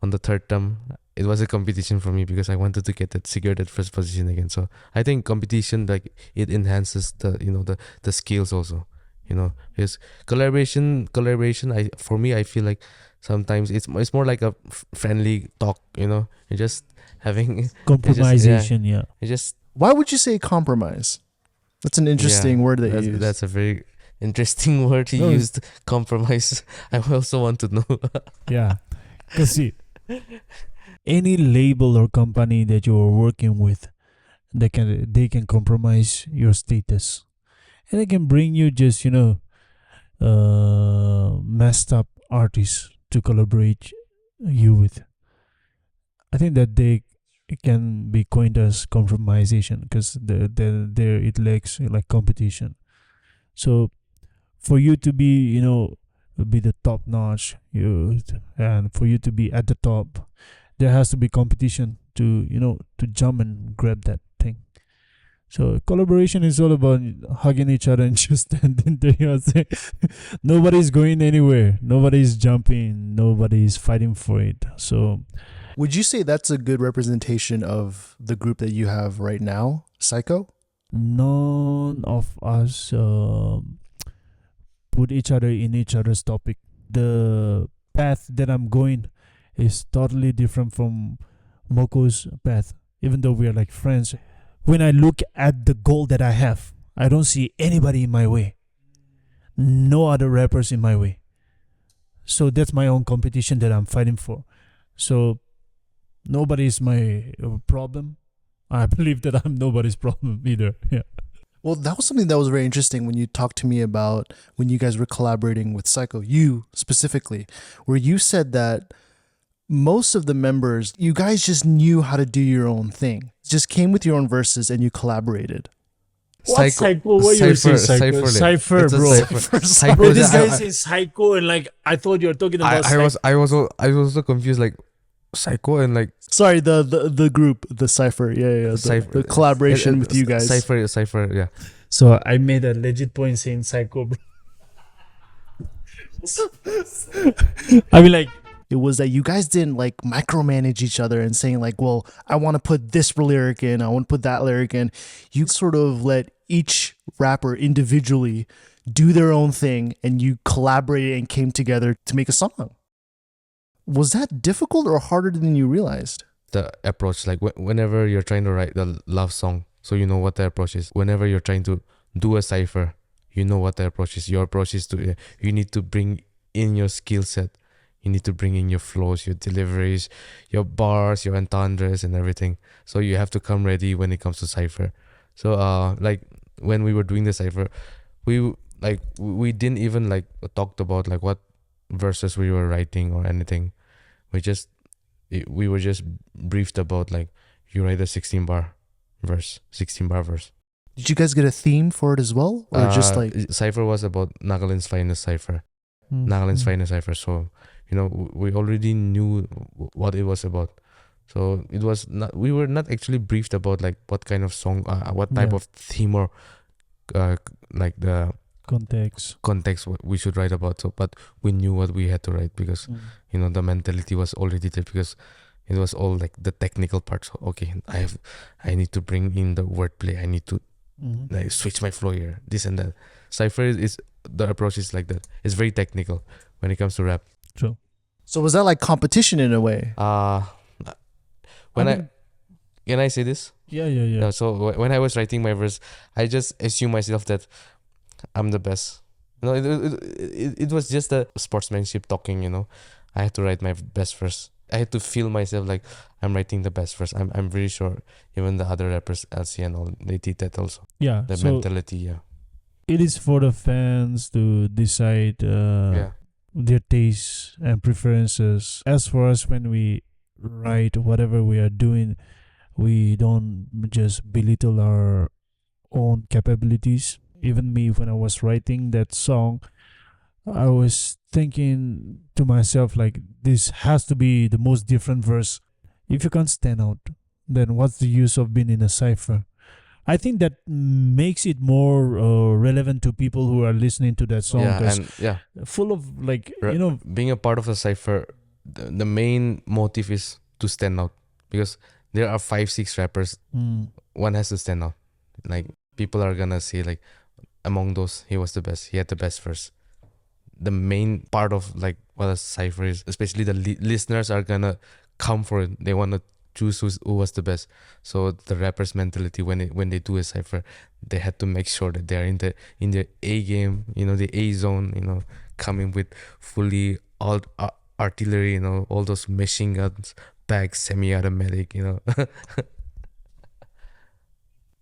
A: on the third term, it was a competition for me because I wanted to secure that first position again. So I think competition, like, it enhances the skills also. Because collaboration. I feel like sometimes it's more like a friendly talk. You're just having
C: Compromisation, yeah.
A: You just.
B: Why would you say compromise? That's an interesting word that you use.
A: That's a very interesting word he used. Compromise. I also want to know.
C: Yeah, because see, any label or company that you're working with, they can compromise your status. And they can bring you just, messed up artists to collaborate you with. I think that they can be coined as compromisation because there it lacks like competition. So for you to be, be the top notch, and for you to be at the top, there has to be competition to jump and grab that thing. So collaboration is all about hugging each other and just standing there. You know, saying, nobody's going anywhere. Nobody's jumping. Nobody's fighting for it. So
B: Would you say that's a good representation of the group that you have right now, Psycho?
C: none of us put each other in each other's topic. The path that I'm going is totally different from Moko's path, even though we are like friends. When I look at the goal that I have, I don't see anybody in my way. No other rappers in my way. So that's my own competition that I'm fighting for. So nobody is my problem. I believe that I'm nobody's problem either. Yeah.
B: Well, that was something that was very interesting when you talked to me about when you guys were collaborating with Psycho, you specifically, where you said that most of the members, you guys just knew how to do your own thing. Just came with your own verses and you collaborated.
C: What psycho? What you saying psycho? Cypher,
A: It's a
C: bro.
A: cypher. Psycho
C: Bro,
A: is
C: this
A: a-
C: guy says psycho and like I thought you were talking about
A: I was also confused, like Psycho and like
B: Sorry, the group, the Cypher. Yeah. The collaboration with you guys.
A: Cypher, yeah.
C: So I made a legit point saying psycho, bro. I mean, like,
B: It was that you guys didn't like micromanage each other and saying like, well, I want to put this lyric in, I want to put that lyric in. You sort of let each rapper individually do their own thing and you collaborated and came together to make a song. Was that difficult or harder than you realized?
A: The approach, like whenever you're trying to write the love song, so you know what the approach is. Whenever you're trying to do a cipher, you know what the approach is. Your approach is to you need to bring in your skill set. You need to bring in your flows, your deliveries, your bars, your entendres and everything. So you have to come ready when it comes to cipher. So like when we were doing the cipher, we didn't even like talked about like what verses we were writing or anything. We were just briefed about like you write a 16 bar verse.
B: Did you guys get a theme for it as well? Or just like
A: cipher was about Nagaland's finest cipher. Nagaland's finest cipher. So you know we already knew what it was about. So it was not, we were not actually briefed about like what kind of song, what type of theme or like the context what we should write about. So but we knew what we had to write because you know the mentality was already there, because it was all like the technical part. So okay, I need to bring in the wordplay, I need to like switch my flow here, this and that. Cypher is the approach is like that. It's very technical when it comes to rap.
C: True.
B: So was that like competition in a way?
A: Can I say this?
C: Yeah.
A: No, so when I was writing my verse, I just assumed myself that I'm the best. You know, it was just a sportsmanship talking. You know, I had to write my best verse. I had to feel myself like I'm writing the best verse. I'm very sure even the other rappers, LC and all, they did that also.
C: Yeah.
A: The
C: So
A: mentality, yeah.
C: it is for the fans to decide their tastes and preferences. As for us, when we write whatever we are doing, we don't just belittle our own capabilities. Even me, when I was writing that song, I was thinking to myself like, this has to be the most different verse. If you can't stand out, then what's the use of being in a cipher? I think that makes it more relevant to people who are listening to that song.
A: Yeah,
C: Full of like, you know,
A: being a part of a cipher, the main motive is to stand out, because there are 5-6 rappers. One has to stand out. Like people are gonna say like, among those, he was the best. He had the best verse. The main part of like what a cipher is, especially the listeners are gonna come for it. They wanna choose who was the best. So the rapper's mentality when they do a cipher, they had to make sure that they are in their A game, you know, the A zone, you know, coming with fully all artillery, you know, all those machine guns, bags, semi-automatic, you know.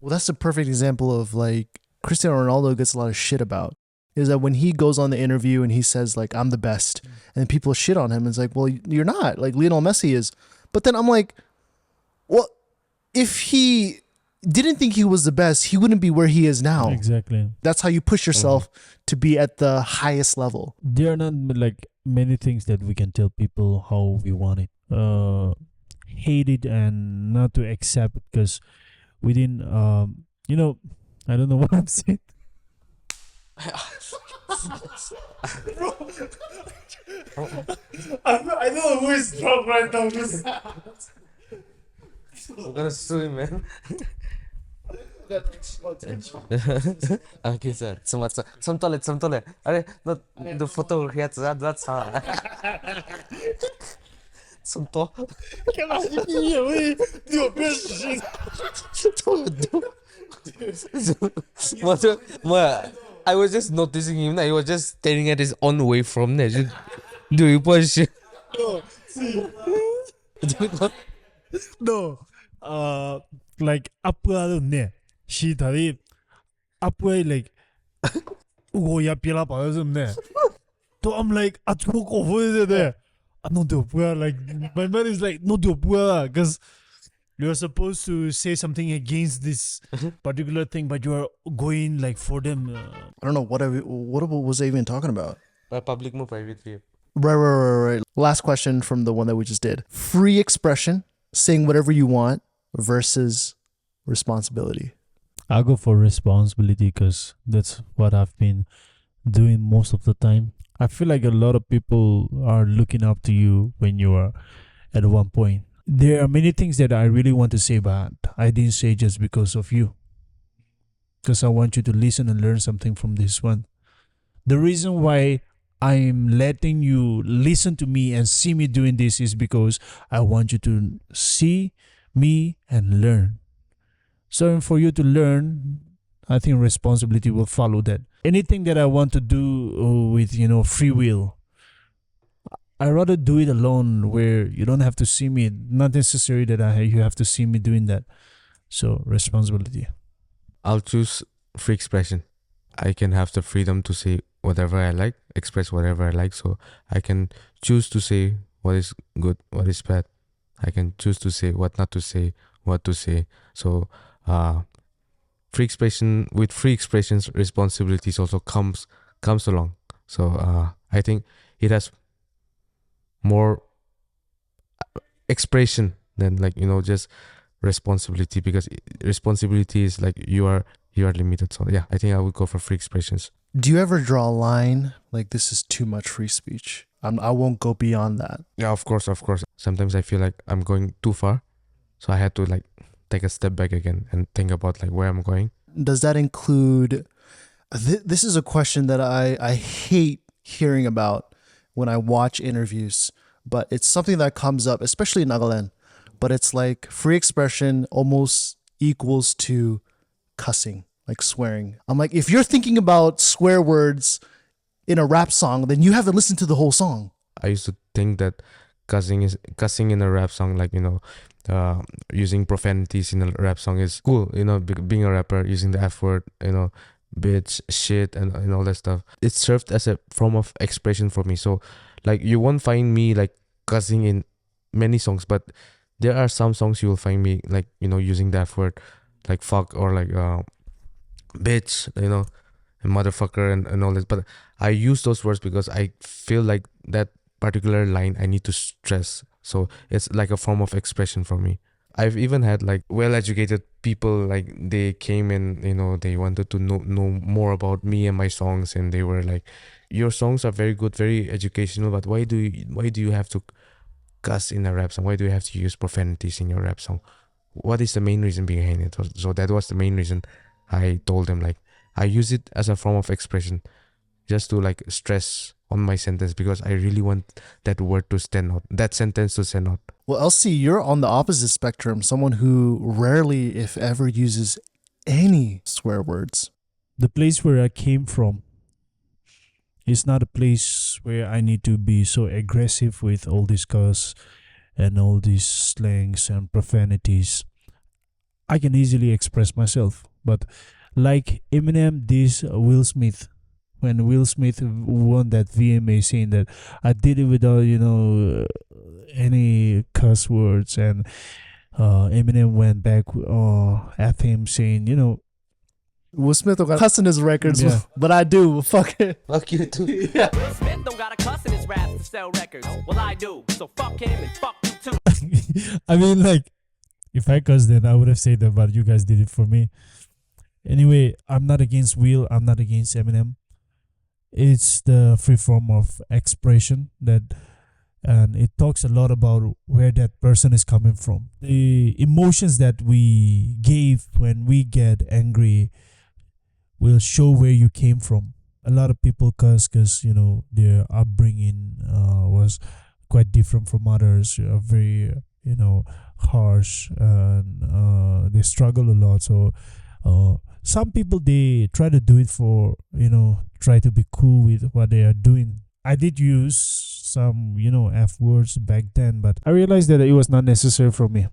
B: Well, that's a perfect example of like Cristiano Ronaldo gets a lot of shit about. Is that when he goes on the interview and he says like, I'm the best, and people shit on him. It's like, well, you're not. Like Lionel Messi is. But then I'm like, well, if he didn't think he was the best, he wouldn't be where he is now.
C: exactly.
B: That's how you push yourself to be at the highest level.
C: There are not like many things that we can tell people how we want it. Hate it and not to accept it, because within You know, I don't know what I'm saying. I don't know who is drunk right now.
A: I'm gonna sue him, man. Okay, sir. Some toilet. Are the photo here? That's how. Some to. I was just noticing him. He was just staring at his own way from there. Just do you push?
C: No. Like apa ne? She tadi apa like ugo ya pila pa ne. So I'm like, atko ko hoye de. No do like my man is like no do because you're supposed to say something against this particular thing, but you are going like for them.
B: I don't know what was I even talking about.
A: Public mo private view.
B: Right. Last question from the one that we just did. Free expression, saying whatever you want versus responsibility.
C: I'll go for responsibility because that's what I've been doing most of the time. I feel like a lot of people are looking up to you when you are at one point. There are many things that I really want to say, but I didn't say just because of you. Because I want you to listen and learn something from this one. The reason why I'm letting you listen to me and see me doing this is because I want you to see me and learn. So for you to learn, I think responsibility will follow that. Anything that I want to do with, free will, I rather do it alone where you don't have to see me. Not necessary that you have to see me doing that. So responsibility.
A: I'll choose free expression. I can have the freedom to say whatever I like, express whatever I like. So I can choose to say what is good, what is bad. I can choose to say what not to say, what to say. So free expression, with free expressions, responsibilities also comes along. So I think it has more expression than just responsibility, because responsibility is like you are limited. So yeah, I think I would go for free expressions.
B: Do you ever draw a line like this is too much free speech? I won't go beyond that.
A: Yeah, of course. Sometimes I feel like I'm going too far, so I had to take a step back again and think about where I'm going.
B: Does that include? This is a question that I hate hearing about when I watch interviews, but it's something that comes up, especially in Nagaland. But it's like free expression almost equals to cussing, like swearing. I'm like, if you're thinking about swear words in a rap song, then you haven't listened to the whole song.
A: I used to think that cussing in a rap song, using profanities in a rap song is cool. Being a rapper, using the F word, bitch, shit, and all that stuff. It served as a form of expression for me. So, you won't find me cussing in many songs, but there are some songs you will find me using the F word, like fuck or bitch, and motherfucker and all this. But I use those words because I feel like that particular line I need to stress. So it's like a form of expression for me. I've even had well-educated people, they came and they wanted to know more about me and my songs, and they were like, your songs are very good, very educational, but why do you have to cuss in a rap song? Why do you have to use profanities in your rap song? What is the main reason behind it? So that was the main reason. I told them I use it as a form of expression, just to stress on my sentence, because I really want that word to stand out, that sentence to stand out.
B: Well, Elsie, you're on the opposite spectrum, someone who rarely, if ever, uses any swear words.
C: The place where I came from is not a place where I need to be so aggressive with all this cuss and all these slangs and profanities. I can easily express myself, but like Eminem this Will Smith, when Will Smith won that VMA, saying that I did it without any cuss words, and Eminem went back at him saying
B: Will Smith don't got cuss in his records,
C: Yeah.
B: but I do. Fuck it.
A: Fuck you too.
D: Will Smith don't got a cuss in his raps to sell records. Well, I do. So fuck him and fuck you too.
C: I mean, if I cussed, then I would have said that, but you guys did it for me. Anyway, I'm not against Will. I'm not against Eminem. It's the free form of expression and it talks a lot about where that person is coming from. The emotions that we gave when we get angry will show where you came from. A lot of people curse because their upbringing was quite different from others. Very harsh, and they struggle a lot. So some people, they try to do it for try to be cool with what they are doing. I did use some F words back then, but I realized that it was not necessary for me.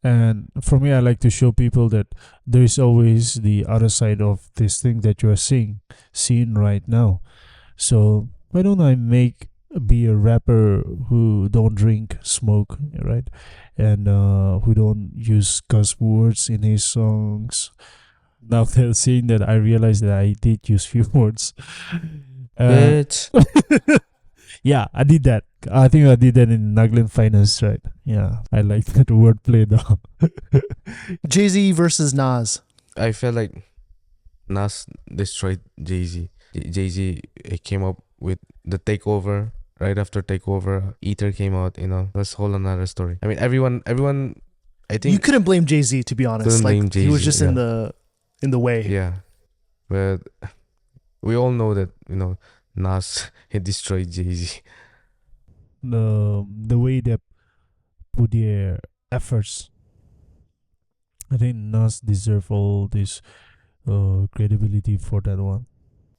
C: And for me, I like to show people that there is always the other side of this thing that you are seeing right now. So why don't I be a rapper who don't drink, smoke, right? And who don't use curse words in his songs. Now they're saying that, I realized that I did use few words.
A: Bitch.
C: Yeah, I did that. I think I did that in Naglin Finance, right? Yeah, I like that wordplay though.
B: Jay-Z versus Nas.
A: I felt like Nas destroyed Jay-Z. Jay-Z came up with the Takeover. Right after Takeover, Ether came out. That's a whole another story. I mean, everyone. I think
B: You couldn't blame Jay-Z, to be honest.
A: Couldn't blame
B: He was
A: Jay-Z,
B: just in the way.
A: yeah, but we all know that Nas he destroyed Jay-Z.
C: The way they put their efforts, I think Nas deserve all this credibility for that one.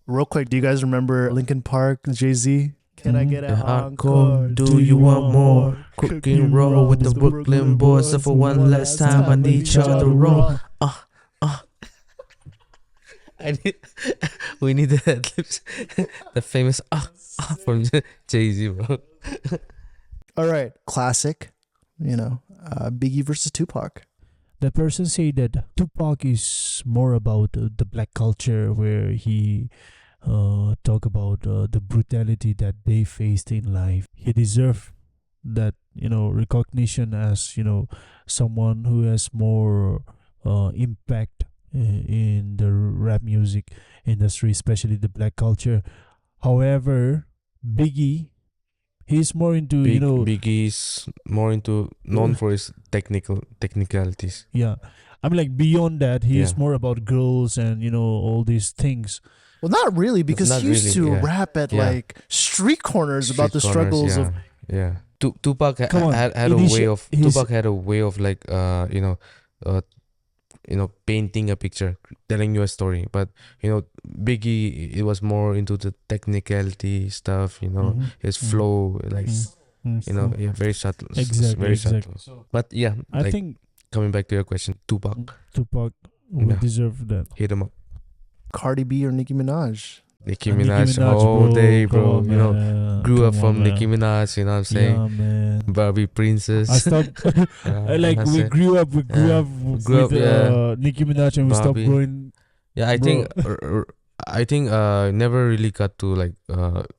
B: Real quick, do you guys remember Linkin Park, Jay-Z? Can I get a
A: Encore?
B: encore?
A: Do you want more? Cooking roll with the Brooklyn boys. So for one last time, I need y'all to roll. We need the ad-libs. The famous from Jay-Z, bro.
B: All right, classic. Biggie versus Tupac.
C: The person say that Tupac is more about the black culture, where he talk about the brutality that they faced in life. He deserved that recognition as someone who has more impact in the rap music industry, especially the black culture. However, Biggie, he's more into
A: Biggie's more into known for his technicalities.
C: Yeah, I mean, like, beyond that, he is
A: Yeah.
C: more about girls and all these things.
B: Well, not really, because
A: Not
B: he used
A: really,
B: to
A: yeah.
B: rap at
A: Yeah.
B: like street corners about the
A: Street corners,
B: struggles of.
A: yeah. Tupac
C: Come on,
A: had a way of like painting a picture, telling you a story. But Biggie, it was more into the technicality stuff. His flow, like very subtle. Very subtle. But yeah,
C: I
A: like,
C: think
A: coming back to your question, Tupac,
C: Tupac would
A: Yeah.
C: deserve that.
A: hit him up.
B: Cardi B or Nicki Minaj?
A: Nicki Minaj all day, bro.
C: come on, man.
A: Grew up
C: Come
A: from
C: on,
A: Nicki
C: man.
A: Minaj. You know what I'm saying?
C: Yeah, man.
A: Barbie Princess.
C: I stopped. Like,
A: that's
C: we
A: it.
C: grew up with
A: yeah.
C: Nicki Minaj, and we stopped
A: Barbie.
C: growing.
A: Yeah, I
C: Bro.
A: think never really got to like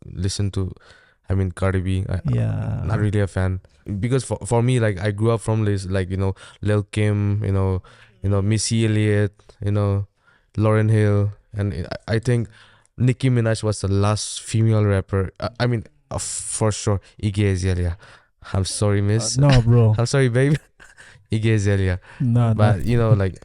A: listen to, I mean, Cardi B.
C: Yeah.
A: Not really a fan, because for me, like, I grew up from this, like, Lil Kim, Missy Elliott, Lauryn Hill, and I think Nicki Minaj was the last female rapper. I mean, for sure, Iggy Azalea. I'm sorry, miss.
C: No, bro.
A: I'm sorry, babe. Iggy Azalea.
C: No,
A: But like,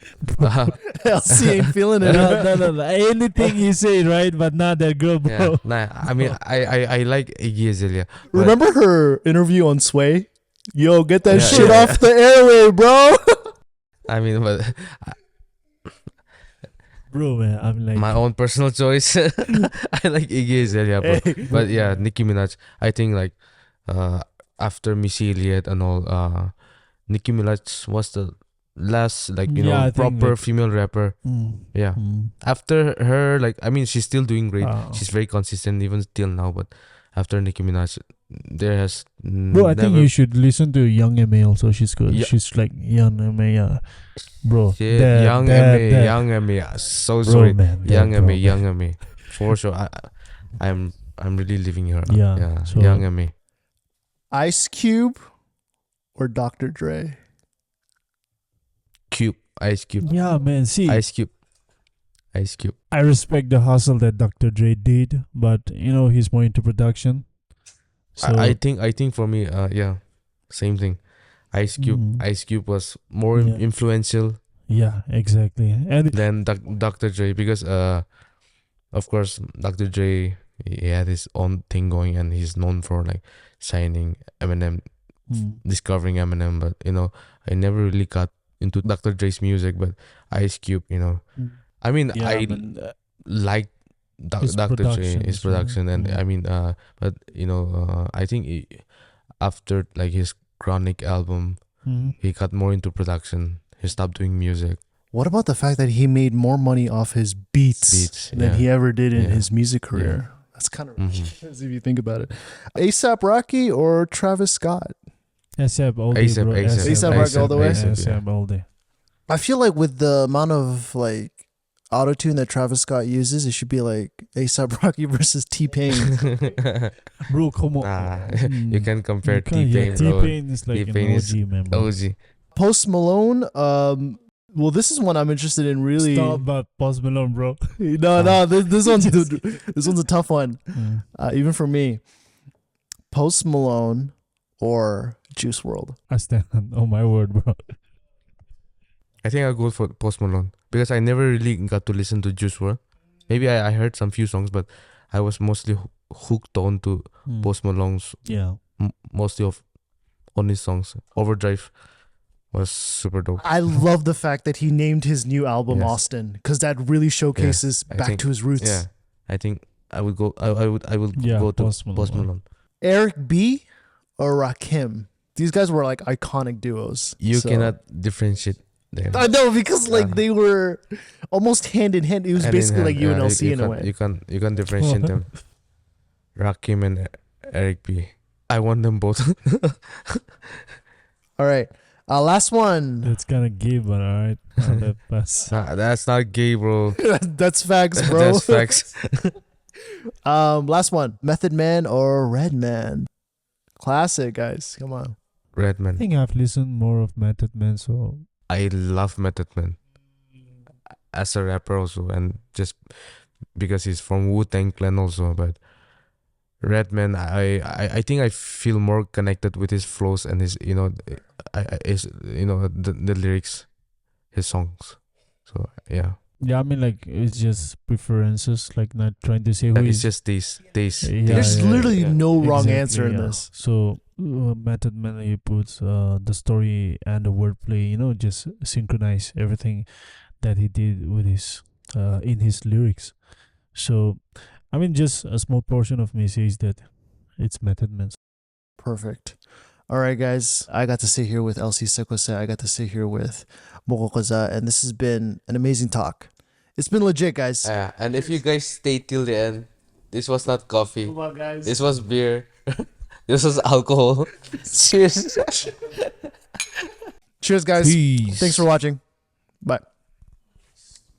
B: LC ain't feeling it.
C: no. Anything you say, right? But not that girl, bro.
A: yeah, nah. I mean, I like Iggy Azalea. but-
B: Remember her interview on Sway? Yo, get that
A: Yeah,
B: shit
A: yeah.
B: off the airway, bro.
A: I mean, but
C: Bro, man, I'm like,
A: my own personal choice. I like Iggy Azalea, bro.
B: Hey.
A: But yeah, Nicki Minaj. I think like after Missy Elliott and all, Nicki Minaj was the last, like,
C: Yeah, I think
A: proper
C: like-
A: female rapper. Yeah. After her, like, I mean, she's still doing great. She's very consistent even till now. But after Nicki Minaj, there has
C: Bro, I think you should listen to Young M.A. also. She's good.
A: Yeah.
C: She's like Young M.A. Yeah. Bro,
A: Yeah,
C: that-
A: Young
C: that-
A: M.A.
C: that-
A: Young M.A. So
C: Bro,
A: sorry.
C: man, that,
A: Young
C: bro,
A: M.A.
C: man.
A: Young M.A. For sure. I'm really living her up.
C: Yeah,
A: Yeah.
C: so-
A: Young M.A.
B: Ice Cube or Dr. Dre?
A: Cube. Ice Cube.
C: Yeah, man. See,
A: Ice Cube. Ice Cube.
C: I respect the hustle that Dr. Dre did, but he's more into production. So
A: I think for me, same thing. Ice Cube was more
C: Yeah.
A: influential
C: yeah, exactly. And
A: than Dr. Dre because of course Dr. Dre, he had his own thing going and he's known for like signing Eminem, discovering Eminem. But I never really got into Dr. Dre's music. But Ice Cube, I mean,
C: yeah,
A: I
C: man,
A: like
C: his
A: Dr. Dre,
C: production
A: his
C: as well.
A: production, and
C: Yeah.
A: I mean, but I think after like his Chronic album,
C: Mhm.
A: he got more into production. He stopped doing music.
B: What about the fact that he made more money off his beats than
A: yeah.
B: he ever did in
A: Yeah.
B: his music career? That's kind of
A: Mhm.
B: ridiculous if you think about it. ASAP Rocky or Travis Scott?
C: ASAP all day,
A: A$AP,
C: bro.
B: A$AP Rocky all the way?
C: ASAP all day.
B: I feel like with the amount of like autotune that Travis Scott uses, it should be like ASAP Rocky versus T-Pain.
C: Bro, come on.
A: You can compare
C: You can't-
A: T-Pain,
C: yeah,
A: bro.
C: T-Pain is like
A: T-Pain
C: an
A: is
C: OG, man. Bro.
A: OG.
B: Post Malone, well, this is one I'm interested in really.
C: Stop about Post Malone, bro.
B: No, this one's a tough one, even for me. Post Malone or Juice World?
C: I stand on my word, bro.
A: I think I'll go for Post Malone because I never really got to listen to Juice WRLD. Maybe I heard some few songs, but I was mostly hooked on to Post Malone's
C: Yeah.
A: mostly on his songs. Overdrive was super dope.
B: I love the fact that he named his new album
A: Yes.
B: Austin because that really showcases
A: I
B: back
A: think-
B: to his roots.
A: Yeah, I think I would go. I would
C: Yeah,
A: go to
C: Post
A: Post
C: Malone.
A: Malone.
B: Eric B or Rakim? These guys were like iconic duos.
A: You
B: So-
A: cannot differentiate them.
B: I know because like
A: Yeah.
B: they were almost hand in hand. It was
A: Hand in
B: basically like
A: hand,
B: UNLC
A: you
B: in a
A: can't-
B: way.
A: You can differentiate them. Rakim and Eric B. I want them both.
B: All right, last one.
C: That's kind of gay, but alright. I'll let pass.
A: Nah, that's not gay, bro.
B: That's facts, bro.
A: That's facts.
B: Last one. Method Man or Redman? Classic, guys. Come on.
C: I
A: Redman.
C: think I've listened more of Method Man, so
A: I love Method Man as a rapper also, and just because he's from Wu-Tang Clan also. But Redman, I think I feel more connected with his flows and his the lyrics, his songs. So yeah,
C: yeah, I mean like it's just preferences, like not trying to say who
A: it's
C: is.
A: just taste.
C: Yeah,
B: There's
C: yeah,
B: literally
A: yeah.
B: no wrong
C: Exactly,
B: answer in
C: yeah.
B: this.
C: So Method Man, he puts the story and the wordplay, just synchronize everything that he did with his in his lyrics. So I mean, just a small portion of me says that it's Method Man.
B: Perfect. All right, guys. I got to sit here with LC Sekose. I got to sit here with Moko, and this has been an amazing talk. It's been legit, guys.
A: And if you guys stay till the end, this was not coffee.
B: Come on, guys.
A: This was beer. This was alcohol. Cheers.
B: Cheers, guys.
C: Peace.
B: Thanks for watching. Bye.